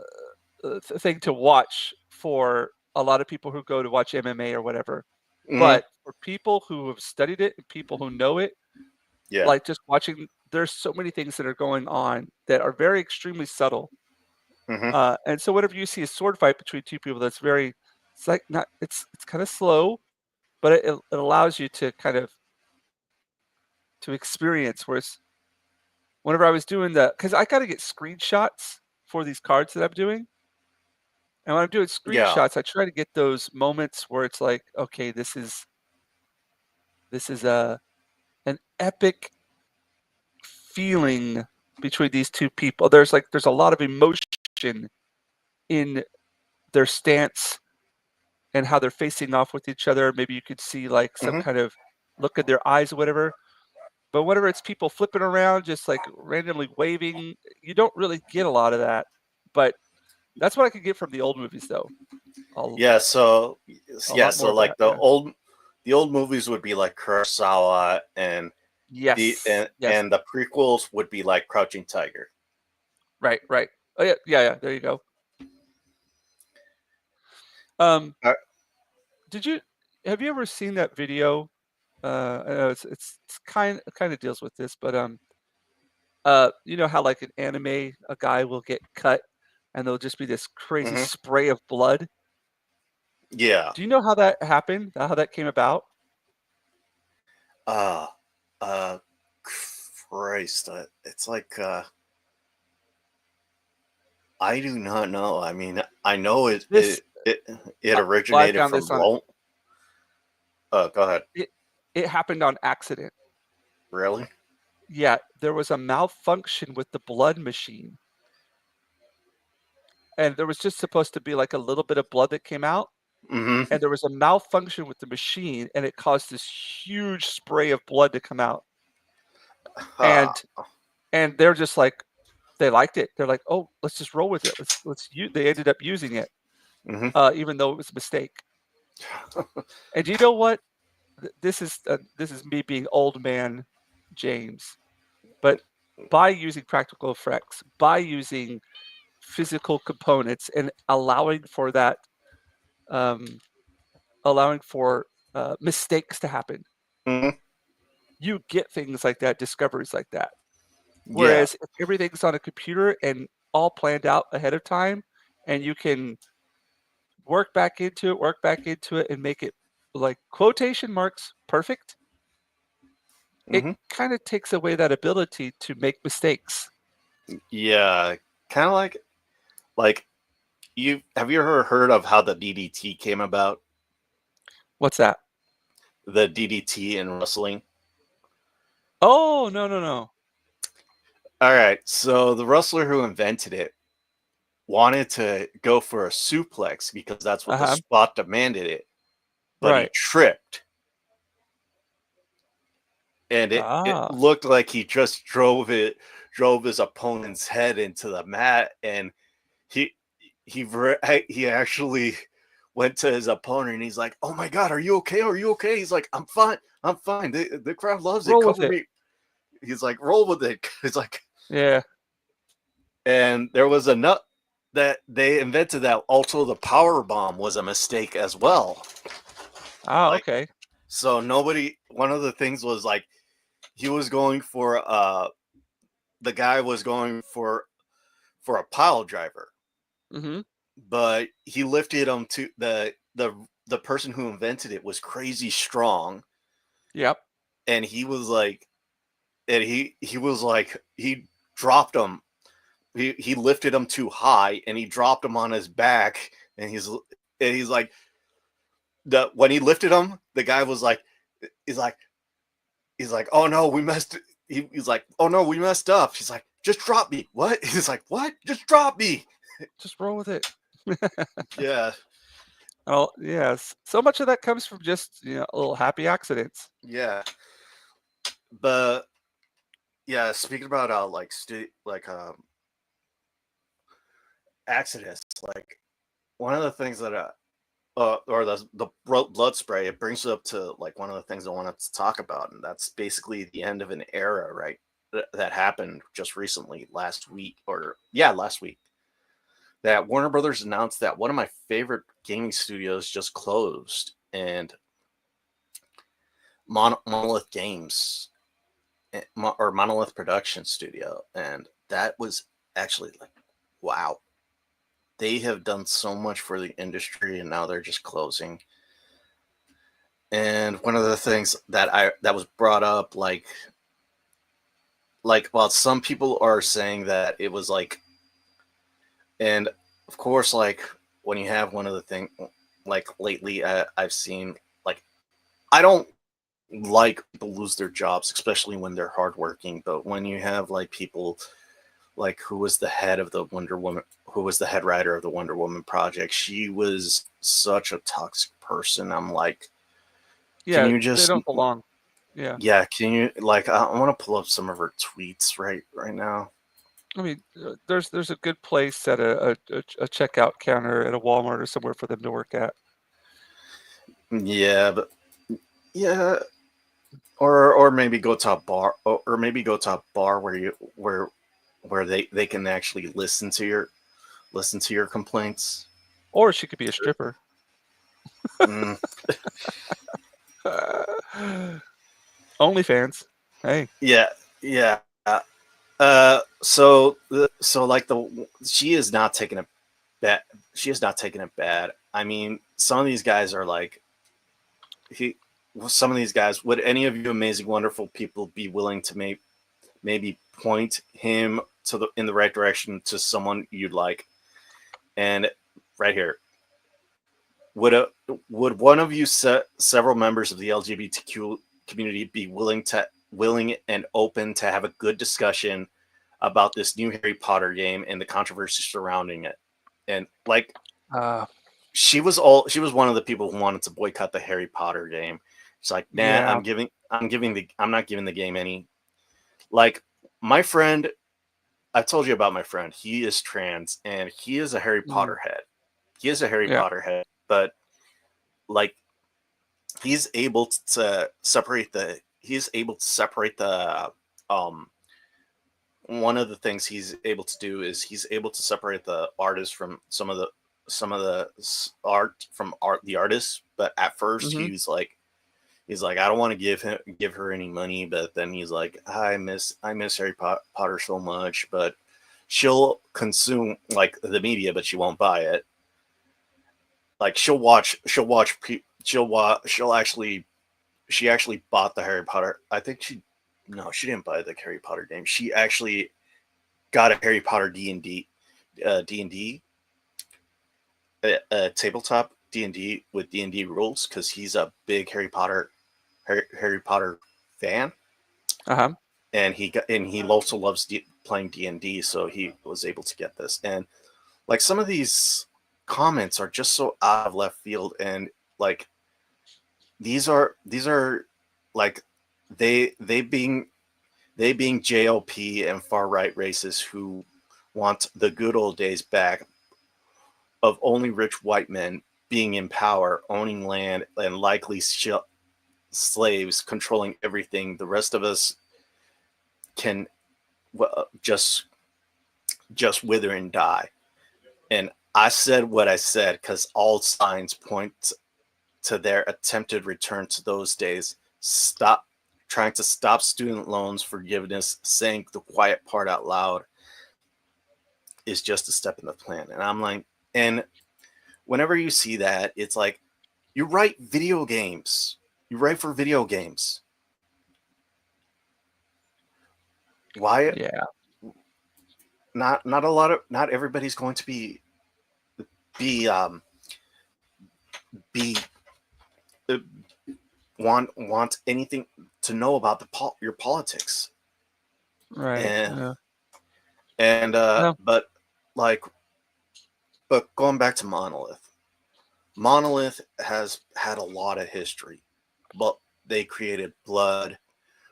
[SPEAKER 1] thing to watch for a lot of people who go to watch MMA or whatever.
[SPEAKER 2] Hmm.
[SPEAKER 1] But for people who have studied it and people who know it,
[SPEAKER 2] Yeah.
[SPEAKER 1] like just watching, there's so many things that are going on that are very extremely subtle.
[SPEAKER 2] Hmm.
[SPEAKER 1] And so whenever you see a sword fight between two people, that's very, it's like not, it's kind of slow, but it allows you to kind of to experience. Whereas whenever I was doing because I got to get screenshots for these cards that I'm doing, and when I'm doing
[SPEAKER 2] Yeah.
[SPEAKER 1] screenshots, I try to get those moments where it's like, okay, this is an epic feeling between these two people. There's a lot of emotion in their stance and how they're facing off with each other. Maybe you could see like some
[SPEAKER 2] Hmm.
[SPEAKER 1] kind of look in their eyes or whatever. But whenever it's people flipping around, just like randomly waving, you don't really get a lot of that. But that's what I could get from the old movies, though.
[SPEAKER 2] Yeah. So
[SPEAKER 1] A
[SPEAKER 2] yeah.
[SPEAKER 1] lot more
[SPEAKER 2] So
[SPEAKER 1] of
[SPEAKER 2] like
[SPEAKER 1] that. Yeah.
[SPEAKER 2] the old movies would be like Kurosawa, and
[SPEAKER 1] Yes. Yes.
[SPEAKER 2] and the prequels would be like Crouching Tiger.
[SPEAKER 1] Right. Right. Oh yeah. Yeah. Yeah. There you go. Um,
[SPEAKER 2] Uh,
[SPEAKER 1] did you have you ever seen that video? I know it's kind of deals with this, but you know how like an anime, a guy will get cut, and there'll just be this crazy
[SPEAKER 2] mhm.
[SPEAKER 1] spray of blood.
[SPEAKER 2] Yeah.
[SPEAKER 1] Do you know how that happened? How that came about?
[SPEAKER 2] Uh, uh, Christ. It's like I do not know. I mean, I know
[SPEAKER 1] This
[SPEAKER 2] it
[SPEAKER 1] well, I
[SPEAKER 2] originated
[SPEAKER 1] found
[SPEAKER 2] from
[SPEAKER 1] this on
[SPEAKER 2] Rome. Go ahead.
[SPEAKER 1] it. It happened on accident.
[SPEAKER 2] Really?
[SPEAKER 1] Yeah, there was a malfunction with the blood machine, and there was just supposed to be like a little bit of blood that came out,
[SPEAKER 2] Hmm.
[SPEAKER 1] and there was a malfunction with the machine, and it caused this huge spray of blood to come out.
[SPEAKER 2] Uh,
[SPEAKER 1] And they're just like, they liked it. They're like, oh, let's just roll with it. Let's use. They ended up using it,
[SPEAKER 2] hmm.
[SPEAKER 1] even though it was a mistake. And you know what? This is me being old man James, but by using practical effects, by using physical components, and um, allowing for mistakes to happen,
[SPEAKER 2] Hmm.
[SPEAKER 1] you get things like that, discoveries like that.
[SPEAKER 2] Yeah.
[SPEAKER 1] Whereas if everything's on a computer and all planned out ahead of time, and you can work back into it, and make it like quotation marks perfect, it
[SPEAKER 2] Hmm.
[SPEAKER 1] kind of takes away that ability to make mistakes.
[SPEAKER 2] Yeah. Kind of like you have you ever heard of how the DDT came about?
[SPEAKER 1] What's that?
[SPEAKER 2] The DDT in wrestling.
[SPEAKER 1] Oh, no, no, no.
[SPEAKER 2] All right. So the wrestler who invented it wanted to go for a suplex because that's what the
[SPEAKER 1] Uh-huh.
[SPEAKER 2] spot demanded it, but he
[SPEAKER 1] Right.
[SPEAKER 2] tripped, and it
[SPEAKER 1] Ah.
[SPEAKER 2] looked like he just drove his opponent's head into the mat, and he he actually went to his opponent and he's like, "Oh my god, are you okay? Are you okay?" He's like, I'm fine. The crowd loves it.
[SPEAKER 1] Roll with
[SPEAKER 2] Cover
[SPEAKER 1] it.
[SPEAKER 2] me." He's like, "Roll with it." He's like,
[SPEAKER 1] Yeah.
[SPEAKER 2] and there was a nut that they invented that also the power bomb was a mistake as well.
[SPEAKER 1] Ah,
[SPEAKER 2] Like,
[SPEAKER 1] okay.
[SPEAKER 2] So nobody. One of the things was like he was going for the guy was going for a pile driver,
[SPEAKER 1] Mm-hmm.
[SPEAKER 2] but he lifted him to the person who invented it was crazy strong,
[SPEAKER 1] Yep.
[SPEAKER 2] and he was like, he was like he dropped him. He lifted him too high, and he dropped him on his back, and he's like the when he lifted him, the guy was like, he's like he's like, oh no, we messed. He's like, oh no, we messed up. He's like, just drop me. What? He's like, what? Just drop me.
[SPEAKER 1] Just roll with it.
[SPEAKER 2] Yeah,
[SPEAKER 1] Oh, yes. So much of that comes from just, little happy accidents.
[SPEAKER 2] yeah. But yeah, speaking about accidents, like one of the things that or the blood spray, it brings up to like one of the things I wanted to talk about, and that's basically the end of an era, right? That happened just recently, last week, or yeah, last week. That Warner Brothers announced that one of my favorite gaming studios just closed, and Monolith Games or Monolith Production Studio, and that was actually like, wow, they have done so much for the industry, and now they're just closing. And one of the things that was brought up, well, some people are saying that it was like, and of course, like when you have one of the thing, like lately, I've seen like I don't like people lose their jobs, especially when they're hardworking. But when you have like people like who was the head of the Wonder Woman, who was the head writer of the Wonder Woman project, she was such a toxic person. I'm like, can
[SPEAKER 1] Yeah,
[SPEAKER 2] you
[SPEAKER 1] they
[SPEAKER 2] just,
[SPEAKER 1] don't belong. Yeah.
[SPEAKER 2] yeah, can you like, I want to pull up some of her tweets right now.
[SPEAKER 1] I mean, there's a good place at a checkout counter at a Walmart or somewhere for them to work at.
[SPEAKER 2] Yeah, but yeah, or maybe go to a bar, or maybe go to a bar where they can actually listen to your complaints.
[SPEAKER 1] Or she could be a stripper.
[SPEAKER 2] Mm,
[SPEAKER 1] OnlyFans. Hey.
[SPEAKER 2] yeah, yeah. So like she is not taking it bad. She is not taking it bad. I mean, some of these guys are like he. Some of these guys. Would any of you amazing, wonderful people be willing to maybe point him to the in the right direction to someone you'd like? And right here, would a would one of you several members of the LGBTQ community be willing and open to have a good discussion about this new Harry Potter game and the controversy surrounding it? And like
[SPEAKER 1] Uh,
[SPEAKER 2] she was one of the people who wanted to boycott the Harry Potter game. It's like, nah,
[SPEAKER 1] yeah.
[SPEAKER 2] I'm not giving the game any. Like my friend, I told you about my friend. He is trans and he is a Harry
[SPEAKER 1] Mm,
[SPEAKER 2] Potter head. He is a Harry
[SPEAKER 1] yeah.
[SPEAKER 2] Potter head, but like he's able to separate the um one of the things he's able to do is he's able to separate the artist from some of the art from art the artist. But at first
[SPEAKER 1] Hmm.
[SPEAKER 2] he's like, I don't want to give her any money, but then he's like, I miss Potter so much, but she'll consume like the media, but she won't buy it. Like she'll actually she actually bought the Harry Potter. I think she no, she didn't buy the Harry Potter game. She actually got a Harry Potter D&D tabletop D&D with D&D rules because he's a big Harry Potter fan,
[SPEAKER 1] Uh-huh.
[SPEAKER 2] and he also loves playing D&D, so he was able to get this. And like some of these comments are just so out of left field, and like these are like they being JLP and far right racists who want the good old days back of only rich white men being in power, owning land, and likely slaves controlling everything. The rest of us can just wither and die. And I said what I said because all signs point to their attempted return to those days, stop trying to stop student loans forgiveness, saying the quiet part out loud is just a step in the plan. And I'm like, and whenever you see that, it's like, you write video games. You write for video games. Why?
[SPEAKER 1] Yeah.
[SPEAKER 2] Not everybody's going to be be uh, want anything to know about your politics.
[SPEAKER 1] Right.
[SPEAKER 2] And
[SPEAKER 1] Yeah.
[SPEAKER 2] and
[SPEAKER 1] Well,
[SPEAKER 2] but like but going back to Monolith has had a lot of history, but they created Blood,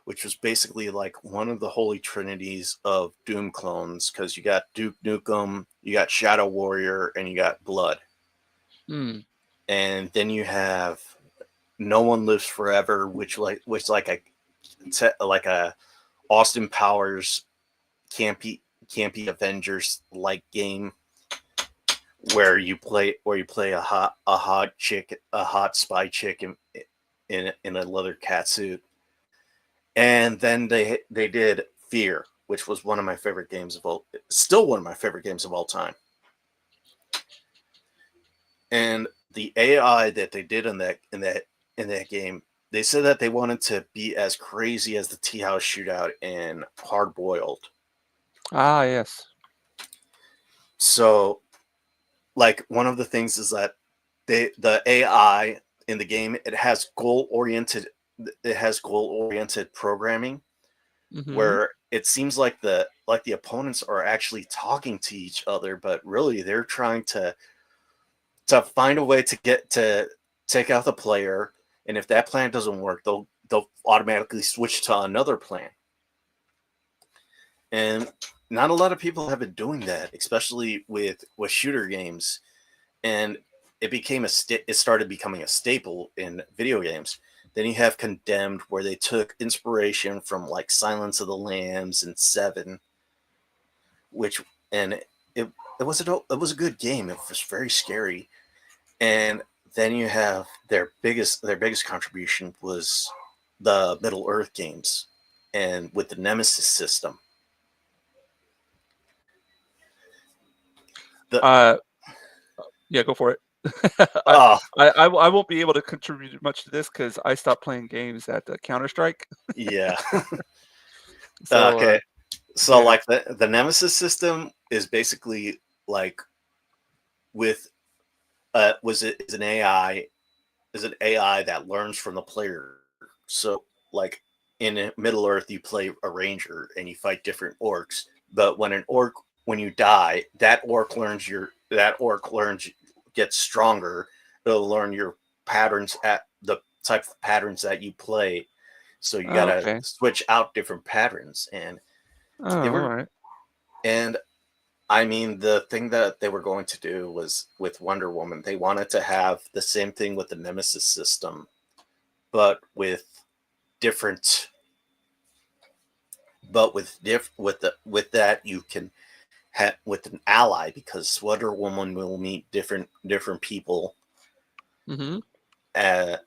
[SPEAKER 2] which was basically like one of the holy trinities of Doom clones, because you got Duke Nukem, you got Shadow Warrior, and you got Blood.
[SPEAKER 1] hmm.
[SPEAKER 2] And then you have No One Lives Forever, which like a Austin Powers campy Avengers like game where you play a hot spy chick in a leather catsuit. And then they did Fear, which was one of my favorite games still one of my favorite games of all time. And the AI that they did in that game, they said that they wanted to be as crazy as the Tea House Shootout and Hard Boiled.
[SPEAKER 1] Ah, yes.
[SPEAKER 2] So, like, one of the things is that the AI in the game, it has goal oriented programming,
[SPEAKER 1] Mm-hmm.
[SPEAKER 2] where it seems like the opponents are actually talking to each other, but really they're trying to find a way to take out the player, and if that plan doesn't work, they'll automatically switch to another plan. And not a lot of people have been doing that, especially with shooter games. And it started becoming a staple in video games. Then you have Condemned, where they took inspiration from like Silence of the Lambs and Seven, which and it it was a good game. It was very scary. And then you have their biggest contribution was the Middle Earth games, and with the Nemesis system. The
[SPEAKER 1] Uh, yeah, go for it. I,
[SPEAKER 2] oh
[SPEAKER 1] I won't be able to contribute much to this because I stopped playing games at Counter Strike.
[SPEAKER 2] yeah.
[SPEAKER 1] So,
[SPEAKER 2] Okay. So
[SPEAKER 1] yeah.
[SPEAKER 2] like the Nemesis system is basically like with is an AI that learns from the player. So like in Middle Earth, you play a ranger and you fight different orcs. But when you die, that orc learns gets stronger. It'll learn your patterns at the type of patterns that you play. So you
[SPEAKER 1] Oh,
[SPEAKER 2] gotta
[SPEAKER 1] okay.
[SPEAKER 2] switch out different patterns, and
[SPEAKER 1] Oh,
[SPEAKER 2] they
[SPEAKER 1] all
[SPEAKER 2] were
[SPEAKER 1] right.
[SPEAKER 2] and I mean, the thing that they were going to do was with Wonder Woman. They wanted to have the same thing with the Nemesis system, but different, with that you can have with an ally, because Wonder Woman will meet different people,
[SPEAKER 1] Mm-hmm.
[SPEAKER 2] uh,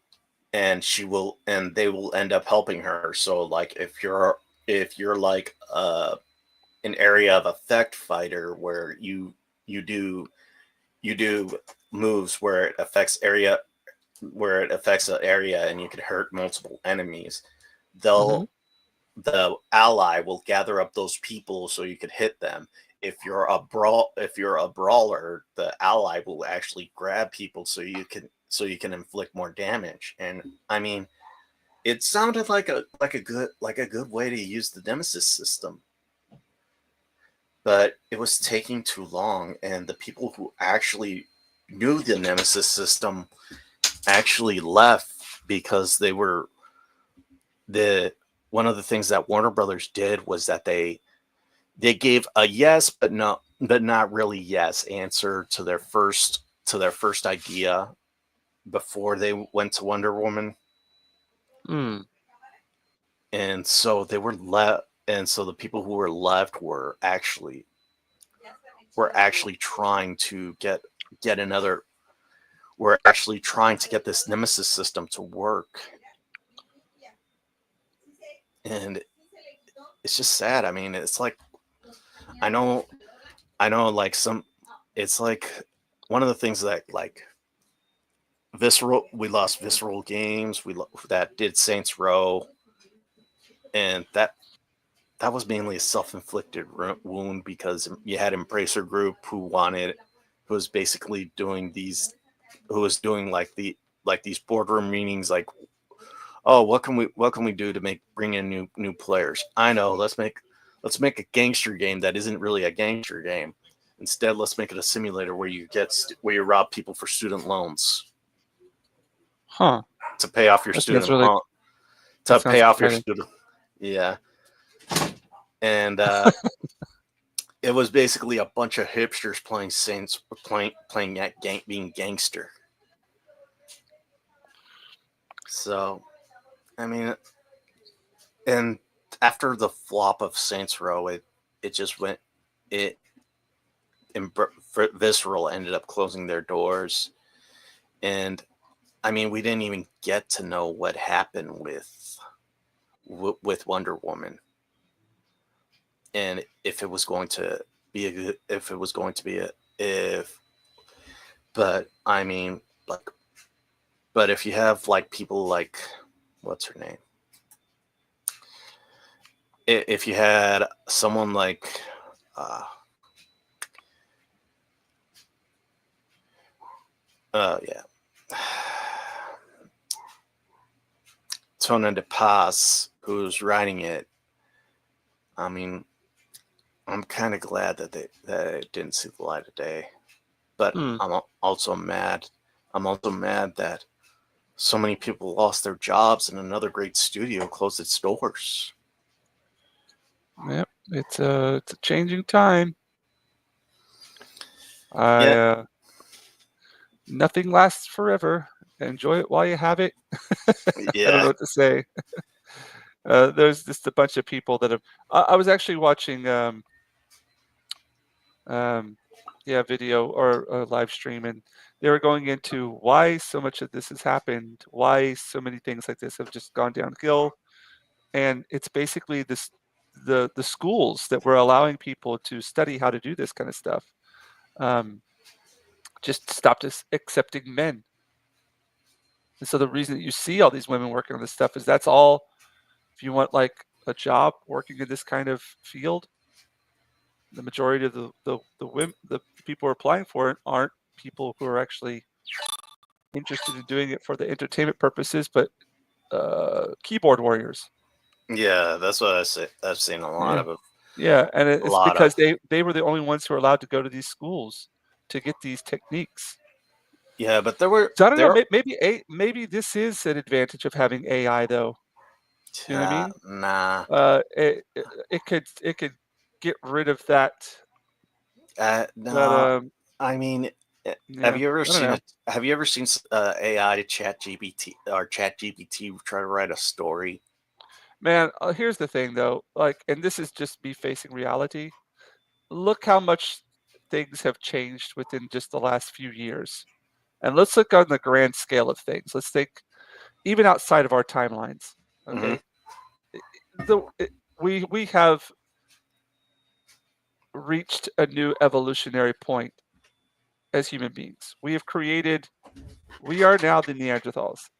[SPEAKER 2] and they will end up helping her. So, like, if you're like an area of effect fighter where you do you do moves where it affects an area and you can hurt multiple enemies,
[SPEAKER 1] Mm-hmm.
[SPEAKER 2] they'll the ally will gather up those people so you can hit them. If you're a brawler, the ally will actually grab people so you can inflict more damage. And I mean, it sounded like a good way to use the Nemesis system, but it was taking too long, and the people who actually knew the Nemesis system actually left because the one of the things that Warner Brothers did was that they gave a yes but not really yes answer to their first idea before they went to Wonder Woman.
[SPEAKER 1] Mm.
[SPEAKER 2] And so they were left and so the people who were left were actually trying to get another we're actually trying to get this nemesis system to work. And it's just sad. I mean, it's like, I know, like it's like one of the things that like we lost Visceral Games, that did Saints Row, and that was mainly a self-inflicted wound because you had Embracer Group who was basically doing like these boardroom meetings, like, oh, what can we do to bring in new players? I know, let's make a gangster game that isn't really a gangster game. Instead, let's make it a simulator where you rob people for student loans.
[SPEAKER 1] Huh.
[SPEAKER 2] To pay off your student loan. To pay off your student. Yeah. And it was basically a bunch of hipsters being gangster. So, I mean, and after the flop of Saints Row, it just went. Visceral ended up closing their doors, and I mean, we didn't even get to know what happened with Wonder Woman, and if it was going to be but I mean, like, but if you have like people like, what's her name? If you had someone like, yeah, Tona de Paz, who's writing it, I mean, I'm kind of glad that it didn't see the light of day, but I'm also mad. That so many people lost their jobs and another great studio closed its doors.
[SPEAKER 1] Yep, it's a changing time. Nothing lasts forever. Enjoy it while you have it.
[SPEAKER 2] Yeah.
[SPEAKER 1] I don't know what to say. There's just a bunch of people that have. I was actually watching, video or live stream, and they were going into why so much of this has happened, why so many things like this have just gone downhill, and it's basically the schools that were allowing people to study how to do this kind of stuff. Just stopped accepting men. And so the reason that you see all these women working on this stuff is that's all, if you want like a job working in this kind of field, the majority of the people who are applying for it aren't people who are actually interested in doing it for the entertainment purposes, but keyboard warriors.
[SPEAKER 2] Yeah, that's what I say. I've seen a lot of it.
[SPEAKER 1] Yeah, and it's because they were the only ones who were allowed to go to these schools to get these techniques.
[SPEAKER 2] Yeah, but there were.
[SPEAKER 1] So I don't know. Maybe this is an advantage of having AI, though. You know what I mean?
[SPEAKER 2] Nah.
[SPEAKER 1] It could get rid of that.
[SPEAKER 2] No. But, I mean, have you ever seen AI to ChatGPT try to write a story?
[SPEAKER 1] Man, here's the thing, though. Like, and this is just me facing reality. Look how much things have changed within just the last few years. And let's look on the grand scale of things. Let's think even outside of our timelines. Okay. We have reached a new evolutionary point as human beings. We are now the Neanderthals.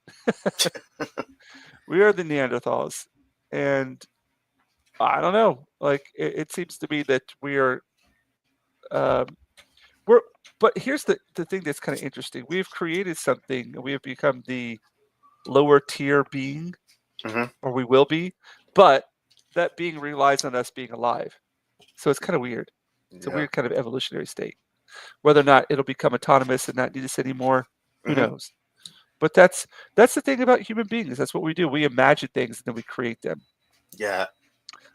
[SPEAKER 1] We are the Neanderthals. And I don't know, like it seems to me that but here's the thing that's kind of interesting. We've created something, and we have become the lower tier being, or we will be, but that being relies on us being alive. So it's kind of weird. It's a weird kind of evolutionary state. Whether or not it'll become autonomous and not need us anymore, who knows? But that's the thing about human beings. That's what we do. We imagine things and then we create them.
[SPEAKER 2] Yeah.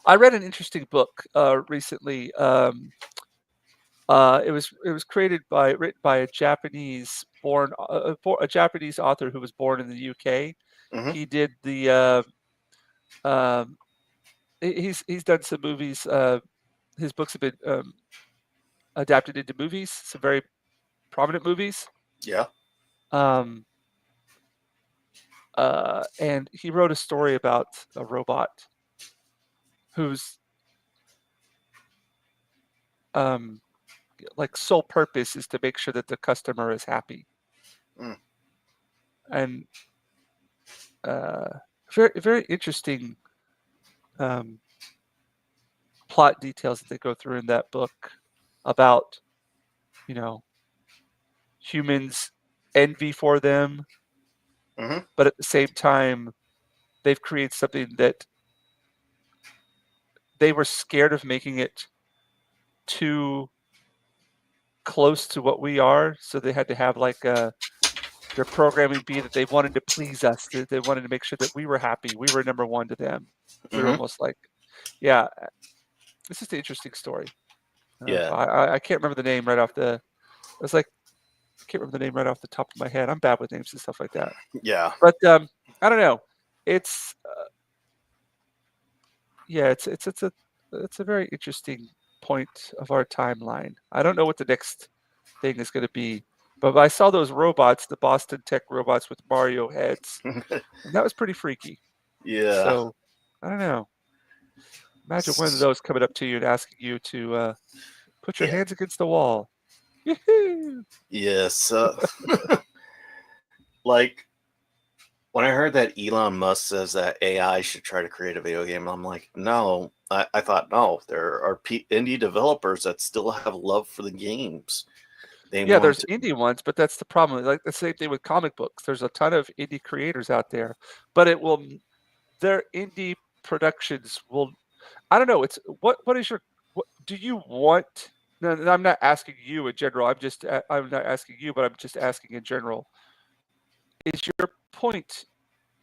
[SPEAKER 1] I read an interesting book recently. It was written by a Japanese author who was born in the UK. He did he's done some movies. His books have been adapted into movies, some very prominent movies.
[SPEAKER 2] Yeah.
[SPEAKER 1] And he wrote a story about a robot whose like sole purpose is to make sure that the customer is happy.
[SPEAKER 2] Mm.
[SPEAKER 1] And very very interesting plot details that they go through in that book about, you know, humans envy for them,
[SPEAKER 2] Mm-hmm.
[SPEAKER 1] but at the same time they've created something that they were scared of making it too close to what we are, so they had to have like their programming be that they wanted to please us. They wanted to make sure that we were happy. We were number one to them. We were
[SPEAKER 2] Mm-hmm.
[SPEAKER 1] almost like, yeah, it's just an interesting story.
[SPEAKER 2] Yeah.
[SPEAKER 1] I can't remember the name right off the. I was like, I can't remember the name right off the top of my head. I'm bad with names and stuff like that.
[SPEAKER 2] Yeah.
[SPEAKER 1] But I don't know. It's yeah, it's a very interesting point of our timeline. I don't know what the next thing is going to be, but I saw those robots, the Boston Tech robots with Mario heads, and that was pretty freaky.
[SPEAKER 2] Yeah.
[SPEAKER 1] So I don't know. Imagine one of
[SPEAKER 2] S-
[SPEAKER 1] those coming up to you and asking you to put your
[SPEAKER 2] Yeah.
[SPEAKER 1] hands against the wall. Yoo-hoo!
[SPEAKER 2] Yes. Like when I heard that Elon Musk says that AI should try to create a video game, I'm like, no. I thought, no, there are indie developers that still have love for the games. They
[SPEAKER 1] Yeah,
[SPEAKER 2] want
[SPEAKER 1] there's
[SPEAKER 2] to.
[SPEAKER 1] indie ones, but that's the problem. Like the same thing with comic books. There's a ton of indie creators out there, but it will their indie productions will. I don't know. It's what is your what do you want? No, no, I'm not asking you in general. I'm not asking you, but I'm just asking in general. Is your point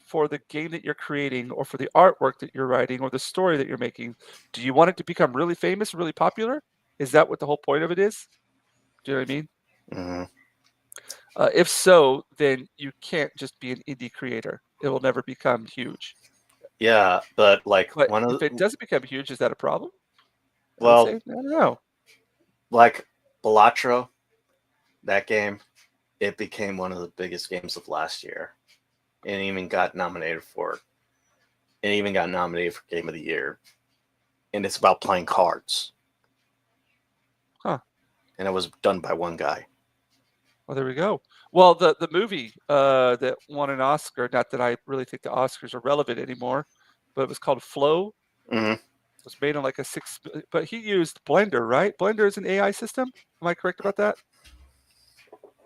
[SPEAKER 1] for the game that you're creating or for the artwork that you're writing or the story that you're making, do you want it to become really famous, really popular? Is that what the whole point of it is? Do you know what I mean?
[SPEAKER 2] Mhm.
[SPEAKER 1] If so, then you can't just be an indie creator. It will never become huge.
[SPEAKER 2] Yeah, but like
[SPEAKER 1] But
[SPEAKER 2] one of
[SPEAKER 1] if it
[SPEAKER 2] the,
[SPEAKER 1] doesn't become huge, is that a problem? I would say,
[SPEAKER 2] well,
[SPEAKER 1] I don't know.
[SPEAKER 2] like Balatro, that game, it became one of the biggest games of last year, and even got nominated for it. It even got nominated for Game of the Year, and it's about playing cards,
[SPEAKER 1] Huh.
[SPEAKER 2] and it was done by one guy.
[SPEAKER 1] Well, there we go. Well, the movie that won an Oscar, not that I really think the Oscars are relevant anymore, but it was called Flow.
[SPEAKER 2] Hmm.
[SPEAKER 1] It was made on like a but he used Blender, right? Blender is an AI system. Am I correct about that?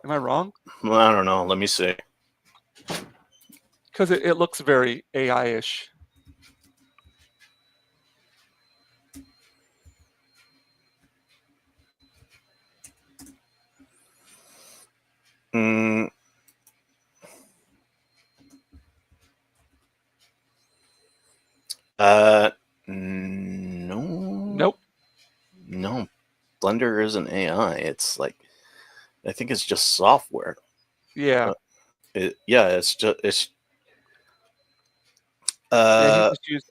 [SPEAKER 1] Am I wrong?
[SPEAKER 2] Well, I don't know. Let me see.
[SPEAKER 1] Because it looks very AI-ish.
[SPEAKER 2] Mm, no,
[SPEAKER 1] Nope.
[SPEAKER 2] no. Blender isn't AI. It's like I think it's just software.
[SPEAKER 1] Yeah.
[SPEAKER 2] Uh, yeah,
[SPEAKER 1] Yeah, he
[SPEAKER 2] uh
[SPEAKER 1] just used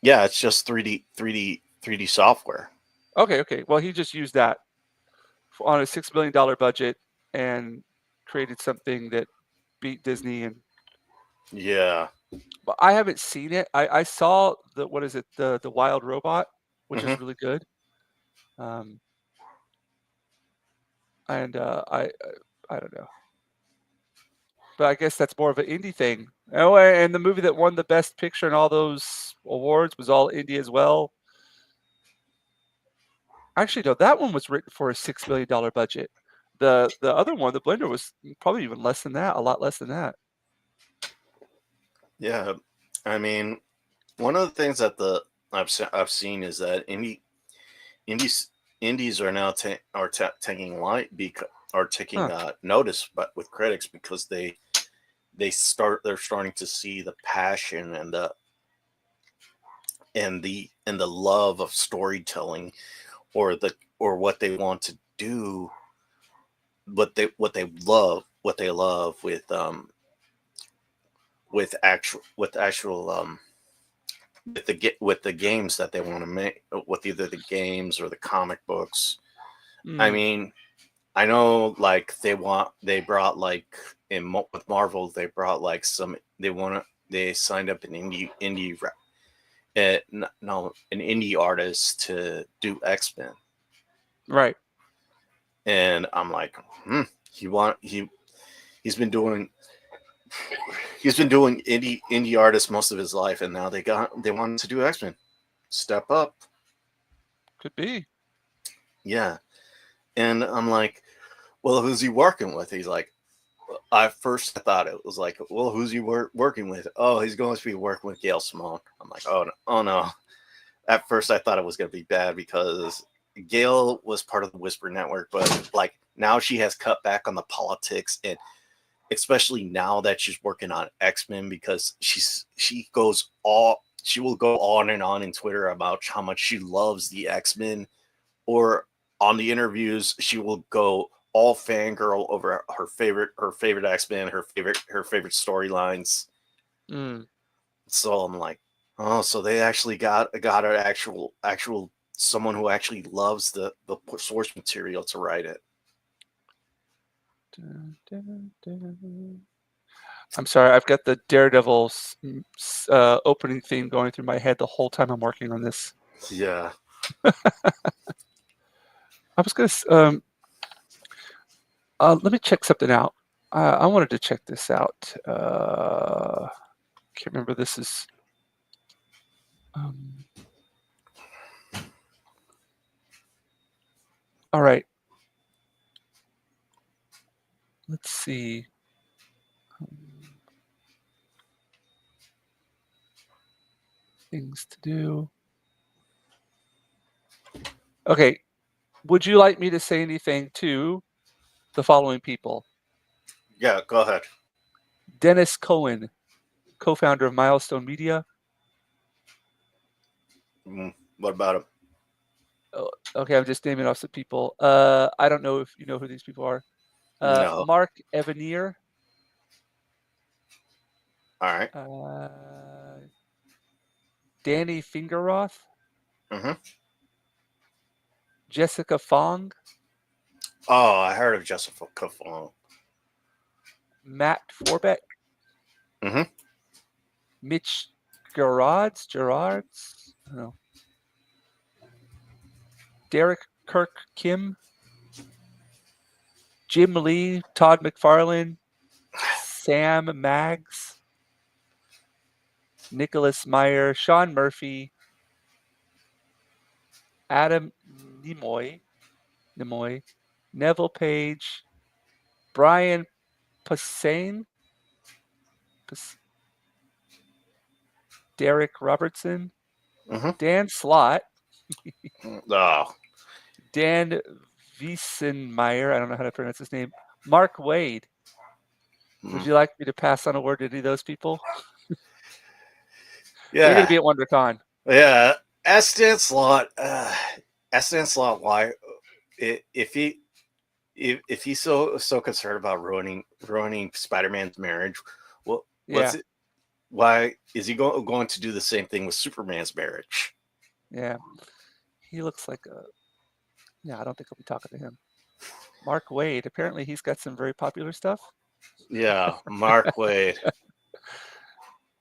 [SPEAKER 2] yeah, it's just 3D software.
[SPEAKER 1] okay. Well, he just used that on a $6 million budget and created something that beat Disney. And
[SPEAKER 2] Yeah.
[SPEAKER 1] but I haven't seen it. I saw the what is it the Wild Robot, which
[SPEAKER 2] Hmm.
[SPEAKER 1] is really good. Um, and I don't know, but I guess that's more of an indie thing. Oh, and the movie that won the Best Picture and all those awards was all indie as well. Actually, no, that one was written for a $6 million budget. The other one, the Blender, was probably even less than that, a lot less than that.
[SPEAKER 2] Yeah. I mean, one of the things that I've seen is that indies indies are now taking light because are taking
[SPEAKER 1] Huh.
[SPEAKER 2] notice, but with critics because they're starting to see the passion and the love of storytelling, or what they want to do, what they love with actual with the games that they want to make, with either the games or the comic books. I
[SPEAKER 1] Mm.
[SPEAKER 2] mean, I know, like they brought like with Marvel, they brought like they signed up an an indie artist to do X-Men,
[SPEAKER 1] Right.
[SPEAKER 2] and I'm like, he's been doing indie artist most of his life, and now they want to do X-Men. Step up,
[SPEAKER 1] Could be.
[SPEAKER 2] yeah. And I'm like, well, who's he working with? He's like, I thought it was like, well, who's he working with? Oh, he's going to be working with Gail Simone. I'm like, oh no. At first, I thought it was going to be bad because Gail was part of the Whisper Network, but like now she has cut back on the politics, and especially now that she's working on X-Men, because she will go on and on in Twitter about how much she loves the X-Men, or on the interviews she will go all fangirl over her favorite X-Men, her favorite storylines.
[SPEAKER 1] Mm.
[SPEAKER 2] So I'm like, oh, so they actually got an actual someone who actually loves the source material to write it.
[SPEAKER 1] I'm sorry, I've got the Daredevil opening theme going through my head the whole time I'm working on this.
[SPEAKER 2] Yeah.
[SPEAKER 1] I was gonna. Let me check something out. I wanted to check this out. Can't remember. This is. All right. Let's see. Things to do. Okay. Would you like me to say anything to the following people?
[SPEAKER 2] Yeah, go ahead.
[SPEAKER 1] Dennis Cohen, co-founder of Milestone Media.
[SPEAKER 2] What about him?
[SPEAKER 1] Oh, okay, I'm just naming off some people. I don't know if you know who these people are.
[SPEAKER 2] No.
[SPEAKER 1] Mark Evanier.
[SPEAKER 2] All right.
[SPEAKER 1] Danny Fingerroth.
[SPEAKER 2] Mm-hmm.
[SPEAKER 1] Jessica Fong.
[SPEAKER 2] Oh, I heard of Jessica Fong.
[SPEAKER 1] Matt Forbeck.
[SPEAKER 2] Mm-hmm.
[SPEAKER 1] Mitch Gerards. I don't know. Derek Kirk Kim. Jim Lee. Todd McFarlane. Sam Maggs. Nicholas Meyer. Sean Murphy. Adam Nimoy. Neville Page. Brian Posehn. Derek Robertson.
[SPEAKER 2] Mm-hmm.
[SPEAKER 1] Dan Slott.
[SPEAKER 2] Oh.
[SPEAKER 1] Dan Wiesenmeyer. I don't know how to pronounce his name. Mark Wade. Would you like me to pass on a word to any of those people?
[SPEAKER 2] Yeah.
[SPEAKER 1] They're going to be at WonderCon.
[SPEAKER 2] Yeah. Ask Dan Slott. Why, if he's so concerned about ruining Spider-Man's marriage, well, why is he going to do the same thing with Superman's marriage?
[SPEAKER 1] Yeah, he looks like a. Yeah, I don't think I'll be talking to him. Mark Wade. Apparently, he's got some very popular stuff.
[SPEAKER 2] Yeah, Mark Wade.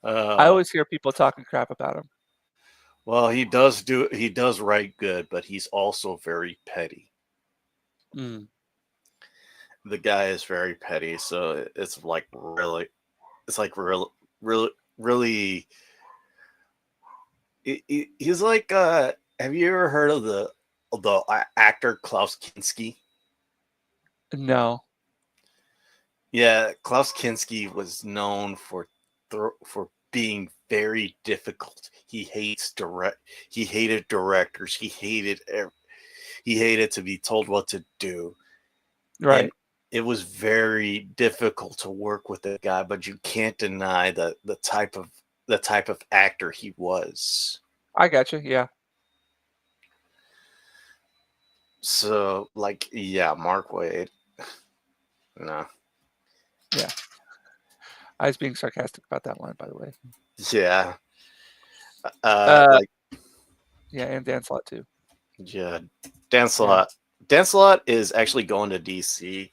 [SPEAKER 1] I always hear people talking crap about him.
[SPEAKER 2] Well, he does write good, but he's also very petty.
[SPEAKER 1] Mm.
[SPEAKER 2] The guy is very petty, so it's like really. He's like. Have you ever heard of the actor Klaus Kinski?
[SPEAKER 1] No.
[SPEAKER 2] Yeah, Klaus Kinski was known for being very difficult. He hated directors. He hated to be told what to do.
[SPEAKER 1] Right.
[SPEAKER 2] And it was very difficult to work with the guy, but you can't deny the type of actor he was.
[SPEAKER 1] I got you. Yeah.
[SPEAKER 2] So, like, yeah, Mark Wade. No.
[SPEAKER 1] Yeah. I was being sarcastic about that line, by the way.
[SPEAKER 2] Yeah.
[SPEAKER 1] Yeah, and Dan Slott too.
[SPEAKER 2] Yeah, Dan Slott. Dancelot is actually going to DC,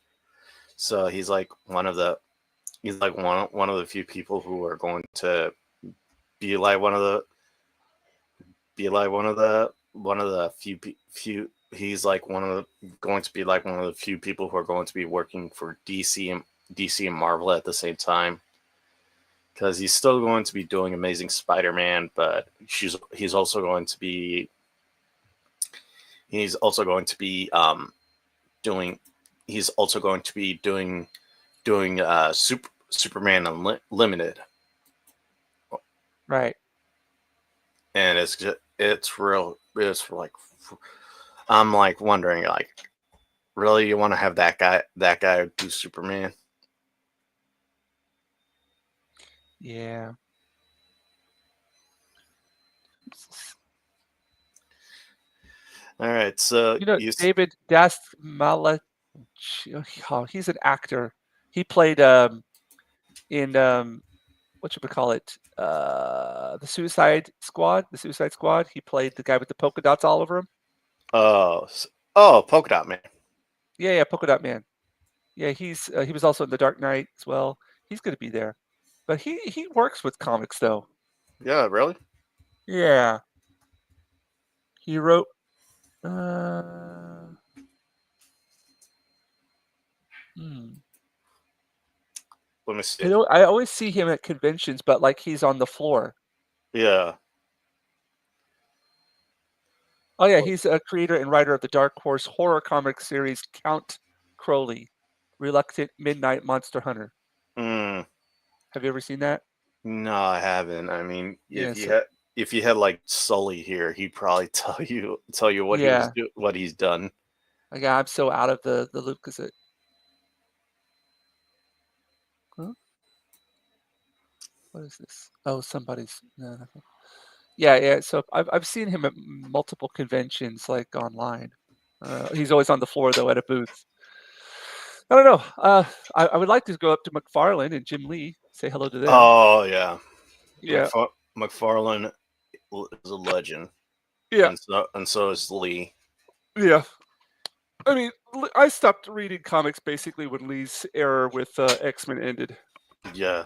[SPEAKER 2] so he's like one of the few people who are going to be like one of the few. He's like going to be like one of the few people who are going to be working for DC and Marvel at the same time, because he's still going to be doing Amazing Spider-Man, but he's also going to be doing he's also going to be doing Superman Unlimited,
[SPEAKER 1] Right.
[SPEAKER 2] and it's like I'm like wondering, like, really, you want to have that guy do Superman?
[SPEAKER 1] Yeah.
[SPEAKER 2] All right, so
[SPEAKER 1] David Dastmalchian. Oh, he's an actor. He played in what should we call it? The Suicide Squad. The Suicide Squad. He played the guy with the polka dots all over him.
[SPEAKER 2] Polka Dot Man.
[SPEAKER 1] Yeah, Polka Dot Man. Yeah, he was also in The Dark Knight as well. He's going to be there, but he works with comics though.
[SPEAKER 2] Yeah, really?
[SPEAKER 1] Yeah, he wrote. Uh, hmm.
[SPEAKER 2] Let me see.
[SPEAKER 1] I always see him at conventions, but like he's on the floor.
[SPEAKER 2] Yeah.
[SPEAKER 1] Oh yeah, he's a creator and writer of the Dark Horse horror comic series Count Crowley, Reluctant Midnight Monster Hunter.
[SPEAKER 2] Mm,
[SPEAKER 1] Have you ever seen that?
[SPEAKER 2] no, I haven't. I mean,
[SPEAKER 1] Yeah,
[SPEAKER 2] if you had like Sully here, he'd probably tell you what
[SPEAKER 1] yeah.
[SPEAKER 2] what he's done.
[SPEAKER 1] Yeah, I'm so out of the loop because it. Huh? What is this? Oh, somebody's. No, nothing. Yeah. So I've seen him at multiple conventions, like online. He's always on the floor though at a booth. I don't know. I would like to go up to McFarlane and Jim Lee, say hello to them.
[SPEAKER 2] Oh yeah,
[SPEAKER 1] Yeah,
[SPEAKER 2] McFarlane is a legend,
[SPEAKER 1] yeah,
[SPEAKER 2] and so is Lee.
[SPEAKER 1] yeah. I mean, I stopped reading comics basically when Lee's era with X-Men ended.
[SPEAKER 2] Yeah,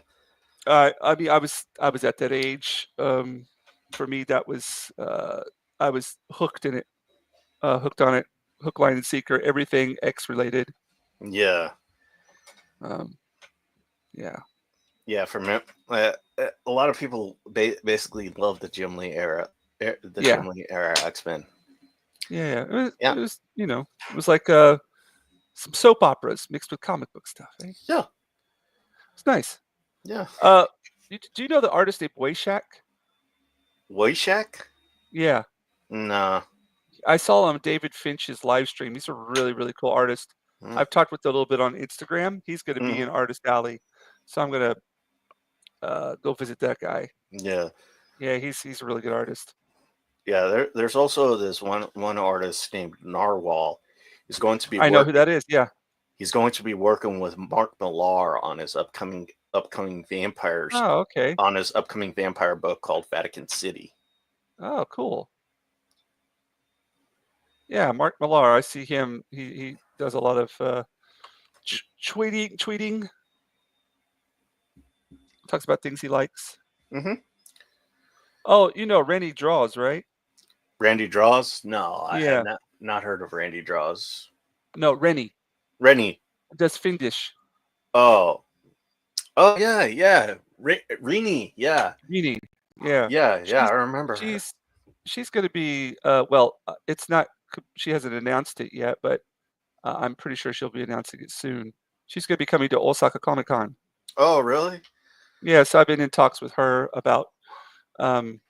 [SPEAKER 1] I mean, I was at that age. For me, that was I was hooked in it, hooked on it, hook, line, and sinker. Everything X related.
[SPEAKER 2] yeah,
[SPEAKER 1] Um, yeah,
[SPEAKER 2] yeah. For me, a lot of people basically love the Jim Lee era,
[SPEAKER 1] yeah,
[SPEAKER 2] X-Men.
[SPEAKER 1] yeah.
[SPEAKER 2] Yeah,
[SPEAKER 1] It was it was like some soap operas mixed with comic book stuff. Eh?
[SPEAKER 2] yeah,
[SPEAKER 1] It's nice.
[SPEAKER 2] yeah.
[SPEAKER 1] Uh, do you know the artist named Wayshak?
[SPEAKER 2] Wojciech?
[SPEAKER 1] Yeah,
[SPEAKER 2] No.
[SPEAKER 1] I saw him on David Finch's live stream. He's a really, really cool artist.
[SPEAKER 2] Mm,
[SPEAKER 1] I've talked with him a little bit on Instagram. He's going to be
[SPEAKER 2] mm,
[SPEAKER 1] in Artist Alley, so I'm going to go visit that guy.
[SPEAKER 2] yeah,
[SPEAKER 1] Yeah, he's a really good artist.
[SPEAKER 2] yeah. There's also this one artist named Narwhal. He's going to be
[SPEAKER 1] I know who
[SPEAKER 2] working.
[SPEAKER 1] that is. Yeah.
[SPEAKER 2] He's going to be working with Mark Millar on his upcoming vampires
[SPEAKER 1] Oh, okay.
[SPEAKER 2] on his upcoming vampire book called Vatican City.
[SPEAKER 1] Oh, cool. Yeah, Mark Millar. I see him. He does a lot of tweeting. Talks about things he likes.
[SPEAKER 2] Mm-hmm.
[SPEAKER 1] Oh, Rennie Draws, right?
[SPEAKER 2] Randy Draws? No, I have
[SPEAKER 1] Yeah.
[SPEAKER 2] not heard of Randy Draws.
[SPEAKER 1] No, Rennie
[SPEAKER 2] Rennie.
[SPEAKER 1] does Findish.
[SPEAKER 2] Oh, yeah. Rini. Yeah,
[SPEAKER 1] Rennie. Yeah.
[SPEAKER 2] yeah.
[SPEAKER 1] She's
[SPEAKER 2] I remember her.
[SPEAKER 1] she's she's going to be well. It's not. She hasn't announced it yet, but I'm pretty sure she'll be announcing it soon. She's going to be coming to Osaka Comic Con.
[SPEAKER 2] Oh, really?
[SPEAKER 1] Yeah, so I've been in talks with her about, um,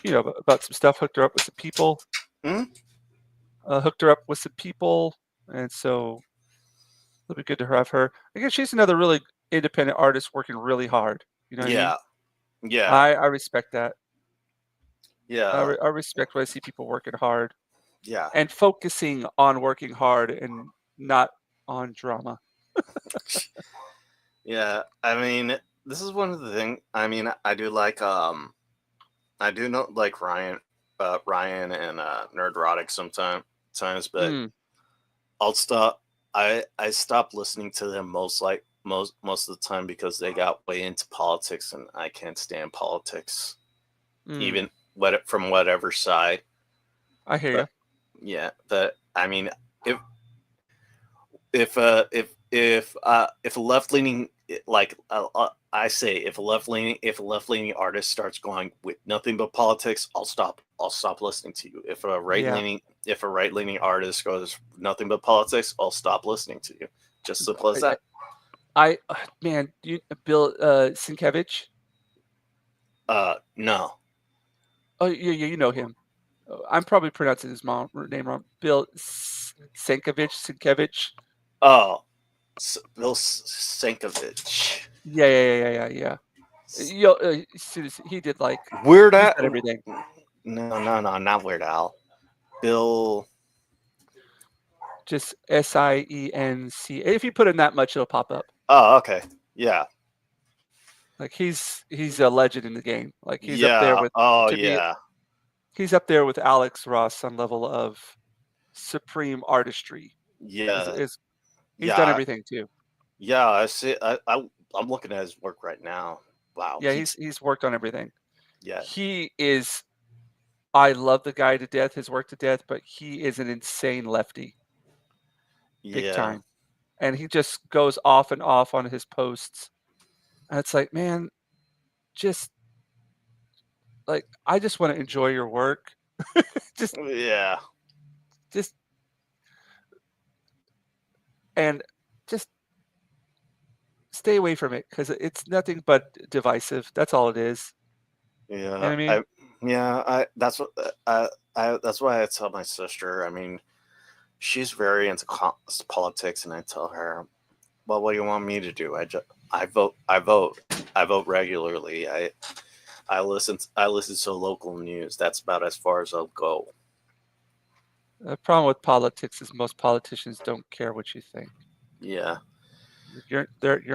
[SPEAKER 1] about some stuff. Hooked her up with some people.
[SPEAKER 2] Hmm?
[SPEAKER 1] Hooked her up with some people, and so it'll be good to have her. I guess she's another really independent artist working really hard. You know what I mean?
[SPEAKER 2] Yeah, yeah,
[SPEAKER 1] I respect that.
[SPEAKER 2] yeah,
[SPEAKER 1] I respect when I see people working hard
[SPEAKER 2] yeah.
[SPEAKER 1] and focusing on working hard and not on drama.
[SPEAKER 2] Yeah, I mean, this is one of the things. I mean, I do not like Ryan and Nerdrotic sometimes, but
[SPEAKER 1] Mm,
[SPEAKER 2] I'll stop. I stopped listening to them most of the time because they got way into politics, and I can't stand politics, even from whatever side.
[SPEAKER 1] I hear
[SPEAKER 2] But
[SPEAKER 1] you.
[SPEAKER 2] yeah, but I mean, if if a left leaning, like I say, if a left leaning artist starts going with nothing but politics, I'll stop listening to you. If a right leaning artist goes nothing but politics, I'll stop listening to you. Just simple as that.
[SPEAKER 1] Man, Bill Sienkiewicz.
[SPEAKER 2] No.
[SPEAKER 1] Oh, yeah, you know him. I'm probably pronouncing his name wrong. Bill Sienkiewicz.
[SPEAKER 2] Oh, Bill Sienkiewicz.
[SPEAKER 1] Yeah. Yo, he did like
[SPEAKER 2] Weird
[SPEAKER 1] he's
[SPEAKER 2] Al.
[SPEAKER 1] got everything.
[SPEAKER 2] No, not Weird Al. Bill.
[SPEAKER 1] Just Sienc. If you put in that much, it'll pop up.
[SPEAKER 2] Oh, okay. Yeah.
[SPEAKER 1] Like he's a legend in the game. Like he's up there with. He's up there with Alex Ross on level of supreme artistry.
[SPEAKER 2] Yeah.
[SPEAKER 1] He's done everything too.
[SPEAKER 2] Yeah, I see. I'm looking at his work right now. Wow.
[SPEAKER 1] Yeah, he's worked on everything.
[SPEAKER 2] Yeah.
[SPEAKER 1] He is. I love the guy to death, his work to death, but he is an insane lefty. Big time. And he just goes off and off on his posts. And it's like, man, just like I just want to enjoy your work. just stay away from it because it's nothing but divisive. That's all it is.
[SPEAKER 2] Yeah,
[SPEAKER 1] you know what I mean?
[SPEAKER 2] That's why I tell my sister. I mean, she's very into politics, and I tell her, "Well, what do you want me to do? I vote regularly. I listen to local news. That's about as far as I'll go."
[SPEAKER 1] The problem with politics is most politicians don't care what you think.
[SPEAKER 2] Yeah.
[SPEAKER 1] You're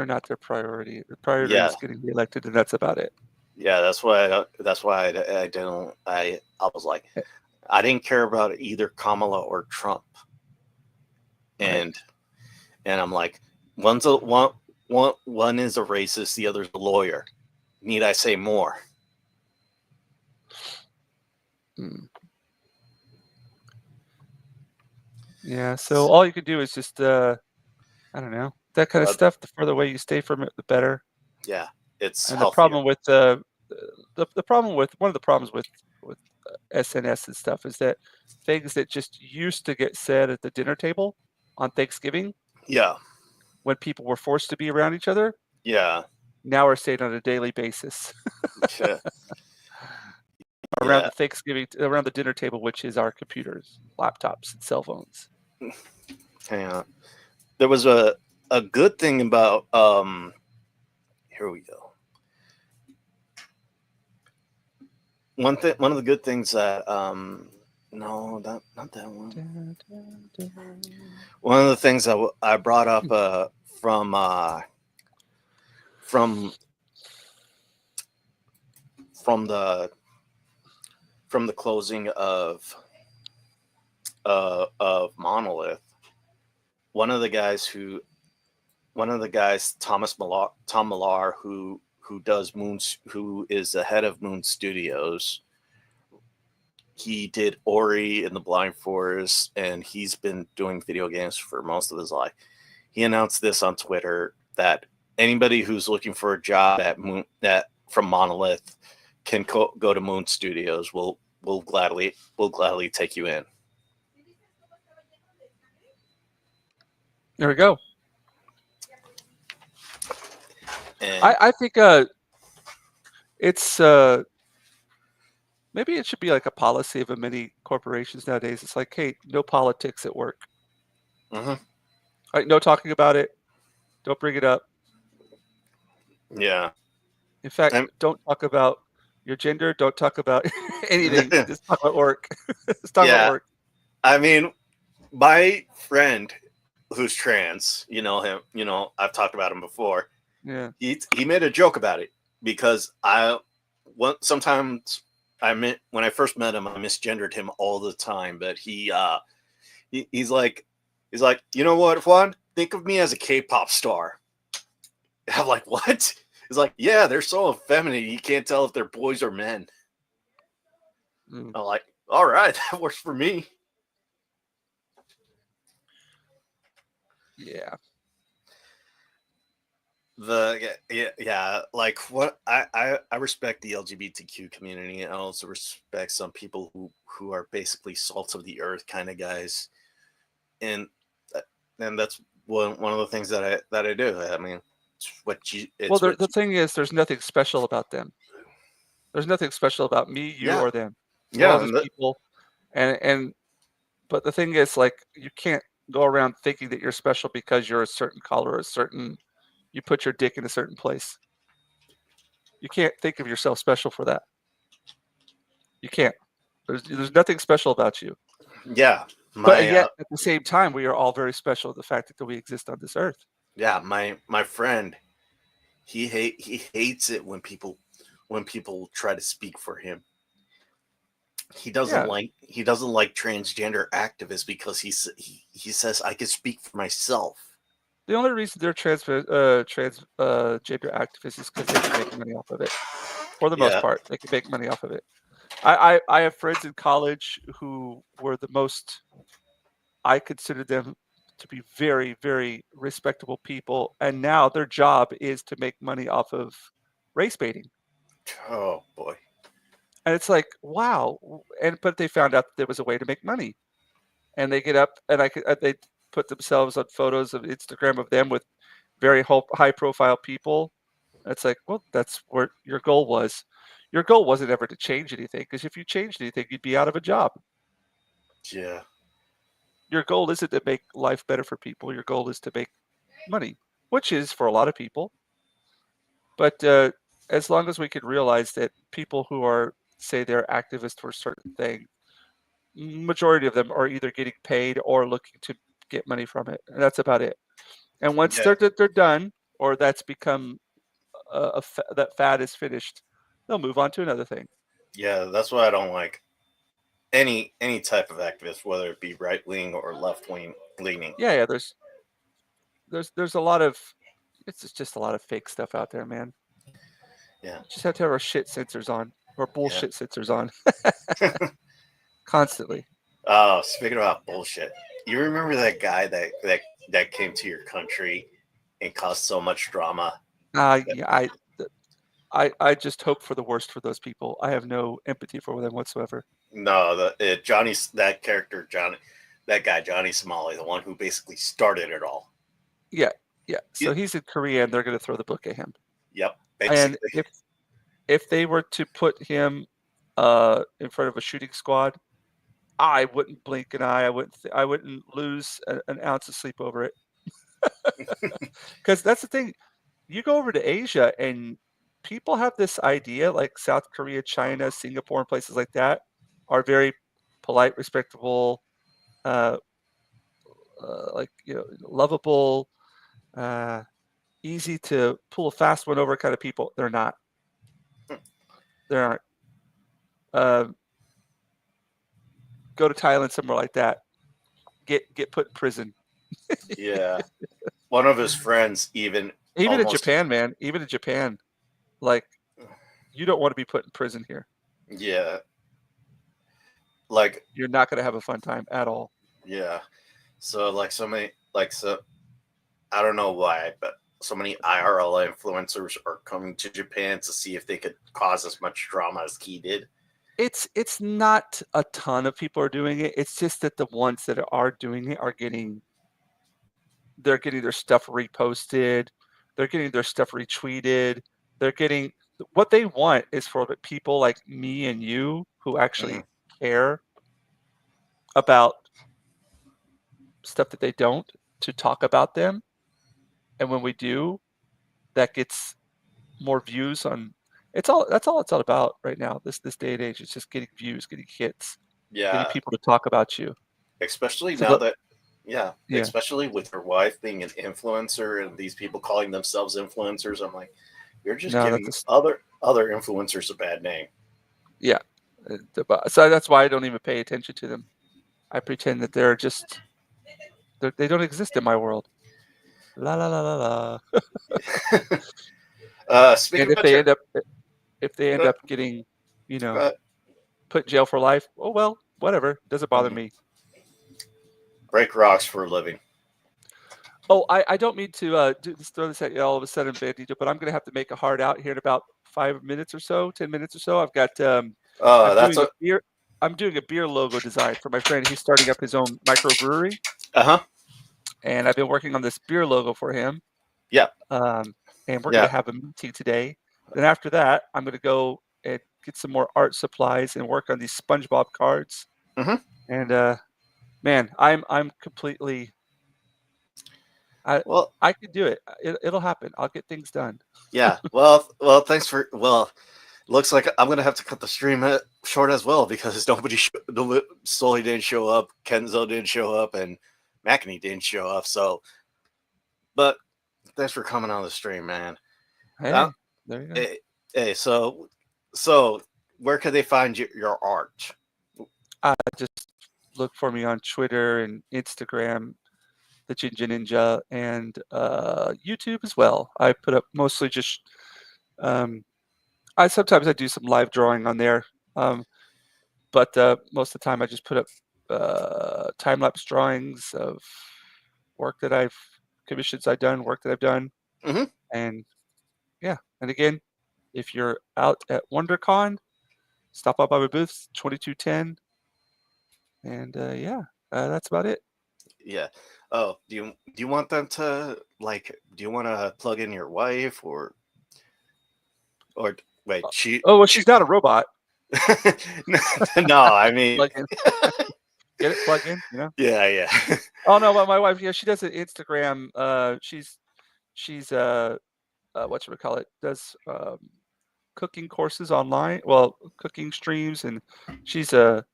[SPEAKER 1] not their priority. The priority is getting reelected, and that's about it.
[SPEAKER 2] Yeah, that's why I was like, I didn't care about either Kamala or Trump. And I'm like, one is a racist, the other's a lawyer. Need I say more?
[SPEAKER 1] Yeah, so all you can do is just I don't know, that kind of stuff. The further away you stay from it, the better.
[SPEAKER 2] Yeah, it's
[SPEAKER 1] and
[SPEAKER 2] healthier.
[SPEAKER 1] The problem with the problem with one of the problems with SNS and stuff is that things that just used to get said at the dinner table on Thanksgiving, when people were forced to be around each other, now are said on a daily basis. Around the dinner table, which is our computers, laptops, and cell phones.
[SPEAKER 2] Hang on. There was a good thing about here we go. One of the good things that no, not that one. One of the things that I brought up from the closing of Monolith, one of the guys, Tom Millar, who is the head of Moon Studios. He did Ori in the Blind Forest, and he's been doing video games for most of his life. He announced this on Twitter that anybody who's looking for a job from Monolith can go to Moon Studios. We'll gladly take you in.
[SPEAKER 1] There we go.
[SPEAKER 2] And
[SPEAKER 1] I think it's maybe it should be like a policy of many corporations nowadays. It's like, hey, no politics at work. No talking about it. Don't bring it up.
[SPEAKER 2] Yeah.
[SPEAKER 1] In fact, don't talk about your gender. Don't talk about anything. Just talk about work. Just talk about work.
[SPEAKER 2] I mean, my friend who's trans, you know him. You know, I've talked about him before.
[SPEAKER 1] Yeah.
[SPEAKER 2] He made a joke about it because sometimes when I first met him, I misgendered him all the time. But he's like, He's like, you know what, Juan? Think of me as a K-pop star. I'm like, what? He's like, yeah, they're so effeminate, you can't tell if they're boys or men.
[SPEAKER 1] Mm.
[SPEAKER 2] I'm like, all right, that works for me.
[SPEAKER 1] Yeah.
[SPEAKER 2] Like what I respect the LGBTQ community, and I also respect some people who are basically salt of the earth kind of guys, and that's one of the things that I do. I mean,
[SPEAKER 1] Well,
[SPEAKER 2] it's what
[SPEAKER 1] the thing is, there's nothing special about them. There's nothing special about me, you,
[SPEAKER 2] yeah,
[SPEAKER 1] or them. We're all
[SPEAKER 2] yeah,
[SPEAKER 1] just people, and but the thing is, like, you can't go around thinking that you're special because you're a certain color, or a certain you put your dick in a certain place. You can't think of yourself special for that. You can't. There's nothing special about you.
[SPEAKER 2] yeah.
[SPEAKER 1] But
[SPEAKER 2] My
[SPEAKER 1] yet, at the same time, we are all very special. The fact that we exist on this earth.
[SPEAKER 2] yeah, my friend, he hates it when people try to speak for him.
[SPEAKER 1] Yeah.
[SPEAKER 2] He doesn't like transgender activists because he says I can speak for myself.
[SPEAKER 1] The only reason they're gender activists is because they can make money off of it. For the most
[SPEAKER 2] Yeah,
[SPEAKER 1] part, they can make money off of it. I have friends in college who were the most. I consider them to be very, very respectable people, and now their job is to make money off of race baiting.
[SPEAKER 2] oh boy.
[SPEAKER 1] And it's like, wow. But they found out that there was a way to make money, and they get up and they put themselves on photos of Instagram of them with very high profile people. It's like, well, that's where your goal was. Your goal wasn't ever to change anything, because if you changed anything, you'd be out of a job.
[SPEAKER 2] Yeah,
[SPEAKER 1] Your goal isn't to make life better for people. Your goal is to make money, which is for a lot of people. But as long as we can realize that people who are, say, they're activists for a certain thing, majority of them are either getting paid or looking to get money from it, and that's about it. And once
[SPEAKER 2] yeah,
[SPEAKER 1] they're done, or that's become that fad is finished, they'll move on to another thing.
[SPEAKER 2] yeah. That's why I don't like any type of activist, whether it be right wing or left wing leaning.
[SPEAKER 1] Yeah, yeah. There's a lot of it's just a lot of fake stuff out there, man.
[SPEAKER 2] Yeah,
[SPEAKER 1] We just have to have our shit sensors on, or
[SPEAKER 2] yeah.
[SPEAKER 1] bullshit sensors on, constantly.
[SPEAKER 2] Oh, speaking about bullshit, you remember that guy that came to your country and caused so much drama?
[SPEAKER 1] Yeah, I just hope for the worst for those people. I have no empathy for them whatsoever.
[SPEAKER 2] No, Johnny's that character, that guy Johnny Somali, the one who basically started it all.
[SPEAKER 1] Yeah, yeah. So
[SPEAKER 2] It,
[SPEAKER 1] he's in Korea, and they're going to throw the book at him.
[SPEAKER 2] yep,
[SPEAKER 1] And
[SPEAKER 2] basically.
[SPEAKER 1] if they were to put him in front of a shooting squad, I wouldn't blink an eye. I wouldn't lose an ounce of sleep over it. Because that's the thing. You go over to Asia, and people have this idea, like South Korea, China, Singapore, and places like that are very polite, respectable, uh, like, lovable, uh, easy to pull a fast one over kind of people. They're not. They aren't. Uh, Go to Thailand, somewhere like that. Get put in prison.
[SPEAKER 2] Yeah, one of his friends even
[SPEAKER 1] Even in
[SPEAKER 2] almost.
[SPEAKER 1] Japan, man. Even in Japan, like, you don't want to be put in prison here.
[SPEAKER 2] Yeah, like
[SPEAKER 1] You're not going to have a fun time at all.
[SPEAKER 2] yeah. So like so many I don't know why, but so many IRL influencers are coming to Japan to see if they could cause as much drama as he did.
[SPEAKER 1] It's not a ton of people are doing it. It's just that the ones that are doing it are getting their stuff reposted. They're getting their stuff retweeted. They're getting what they want is for people like me and you who
[SPEAKER 2] Mhm.
[SPEAKER 1] actually care about stuff that they don't, to talk about them. And when we do, that gets more views on that's all it's all about right now. This day and age. It's just getting views, getting hits, getting
[SPEAKER 2] Yeah,
[SPEAKER 1] people to talk about you.
[SPEAKER 2] especially
[SPEAKER 1] So
[SPEAKER 2] now that yeah,
[SPEAKER 1] yeah.
[SPEAKER 2] especially with your wife being an influencer and these people calling themselves influencers. I'm like, you're just
[SPEAKER 1] No,
[SPEAKER 2] giving other influencers a bad name.
[SPEAKER 1] yeah. So that's why I don't even pay attention to them. I pretend that they're just They don't exist in my world. La la la la la.
[SPEAKER 2] Speaking
[SPEAKER 1] And
[SPEAKER 2] of which,
[SPEAKER 1] if they end
[SPEAKER 2] uh,
[SPEAKER 1] up getting, you know,
[SPEAKER 2] uh,
[SPEAKER 1] put in jail for life, oh well, whatever. Doesn't bother me.
[SPEAKER 2] break rocks for a living.
[SPEAKER 1] Oh, I don't mean to just throw this at you all of a sudden, Bandito, but I'm gonna have to make a hard out here in about 5 minutes or so, 10 minutes or so. I've got I'm
[SPEAKER 2] That's
[SPEAKER 1] doing a
[SPEAKER 2] a
[SPEAKER 1] beer logo design for my friend. He's starting up his own microbrewery,
[SPEAKER 2] uh-huh.
[SPEAKER 1] and I've been working on this beer logo for him.
[SPEAKER 2] Yeah,
[SPEAKER 1] Um, and we're
[SPEAKER 2] yeah.
[SPEAKER 1] gonna have a meeting today. Then after that, I'm gonna go and get some more art supplies and work on these SpongeBob cards.
[SPEAKER 2] Hmm.
[SPEAKER 1] And man, I'm completely I
[SPEAKER 2] Well,
[SPEAKER 1] I can do it. It'll happen. I'll get things done.
[SPEAKER 2] yeah. Thanks for. Well, looks like I'm gonna have to cut the stream short as well because Sully didn't show up, Kenzo didn't show up, and McAnee didn't show up. So, but thanks for coming on the stream, man. Uh,
[SPEAKER 1] Hey, there you go.
[SPEAKER 2] hey, hey, so where can they find your art?
[SPEAKER 1] Just look for me on Twitter and Instagram, the Ginger Ninja, and YouTube as well. I put up mostly just um, I sometimes I do some live drawing on there, um, but most of the time I just put up time lapse drawings of work that I've commissions I've done, work that I've done,
[SPEAKER 2] Hmm.
[SPEAKER 1] and yeah. And again, if you're out at WonderCon, stop by my booth, 2210, and yeah, that's about it.
[SPEAKER 2] Yeah. Oh, do you want them to like? Do you want to plug in your wife or wait?
[SPEAKER 1] Oh well, she's not a robot.
[SPEAKER 2] No, I mean,
[SPEAKER 1] Plug in, get it, plug in. You know.
[SPEAKER 2] yeah, yeah.
[SPEAKER 1] Oh no, but my wife, yeah, she does an Instagram. She's what should we call it? Does cooking courses online. Well, cooking streams, and she's a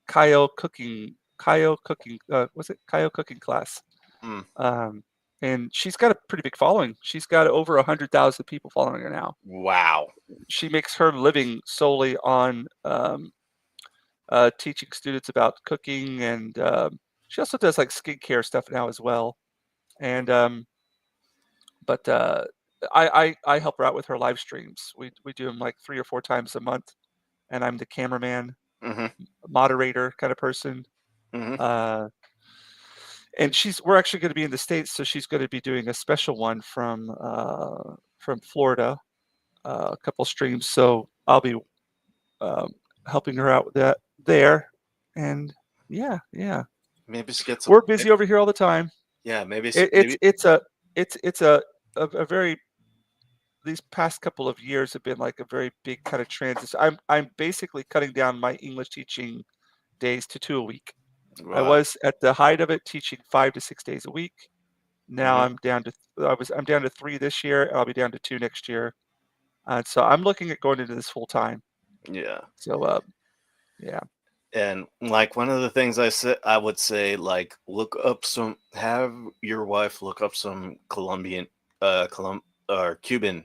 [SPEAKER 1] Kayo cooking. Was it Kayo cooking class?
[SPEAKER 2] Mm,
[SPEAKER 1] Um, and she's got a pretty big following. She's got over 100,000 people following her now.
[SPEAKER 2] wow.
[SPEAKER 1] She makes her living solely on teaching students about cooking, and she also does like skincare stuff now as well. And but I help her out with her live streams. We do them like 3 or 4 times a month, and I'm the cameraman,
[SPEAKER 2] Hmm.
[SPEAKER 1] moderator kind of person.
[SPEAKER 2] Hmm.
[SPEAKER 1] Uh, and we're actually going to be in the States, so she's going to be doing a special one from Florida, a couple streams. So I'll be um, helping her out with that there, and yeah, yeah,
[SPEAKER 2] Maybe just get some.
[SPEAKER 1] we're busy over here all the time.
[SPEAKER 2] Yeah,
[SPEAKER 1] It,
[SPEAKER 2] maybe.
[SPEAKER 1] it's a very these past couple of years have been like a very big kind of transition. I'm basically cutting down my English teaching days to 2 a week. I
[SPEAKER 2] Wow.
[SPEAKER 1] was at the height of it teaching 5 to 6 days a week. Now
[SPEAKER 2] Hmm.
[SPEAKER 1] I'm down to 3 this year, and I'll be down to 2 next year. And so I'm looking at going into this full time.
[SPEAKER 2] Yeah.
[SPEAKER 1] So yeah.
[SPEAKER 2] And like one of the things I would say, like have your wife look up some Colombian, or Cuban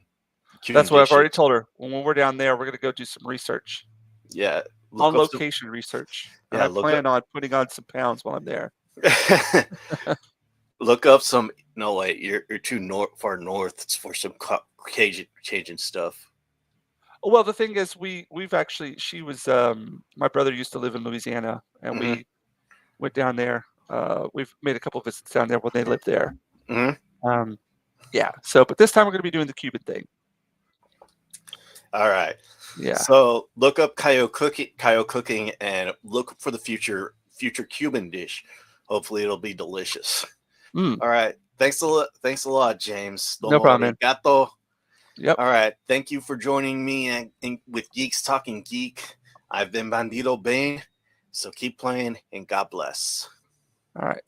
[SPEAKER 1] That's what I've
[SPEAKER 2] dishes.
[SPEAKER 1] already told her. When we're down there, we're gonna go do some research.
[SPEAKER 2] Yeah,
[SPEAKER 1] On
[SPEAKER 2] look up some.
[SPEAKER 1] location research. And
[SPEAKER 2] Yeah,
[SPEAKER 1] I
[SPEAKER 2] look up.
[SPEAKER 1] plan on putting on some pounds while I'm there.
[SPEAKER 2] Look up some. No, wait, you're too far north for some Cajun stuff.
[SPEAKER 1] Well, the thing is, we've actually she was my brother used to live in Louisiana, and
[SPEAKER 2] Hmm.
[SPEAKER 1] we went down there. We've made a couple visits down there when they lived there.
[SPEAKER 2] Hmm.
[SPEAKER 1] Um, yeah. So, but this time we're going to be doing the Cuban thing.
[SPEAKER 2] All right.
[SPEAKER 1] Yeah.
[SPEAKER 2] So look up Kayo cooking, and look for the future Cuban dish. Hopefully, it'll be delicious.
[SPEAKER 1] Mm,
[SPEAKER 2] All right. Thanks a lot, James.
[SPEAKER 1] no
[SPEAKER 2] Domo
[SPEAKER 1] problem, man.
[SPEAKER 2] arigato.
[SPEAKER 1] Yep.
[SPEAKER 2] All right. Thank you for joining me with Geeks Talking Geek. I've been Bandido Bane. So keep playing, and God bless.
[SPEAKER 1] All right.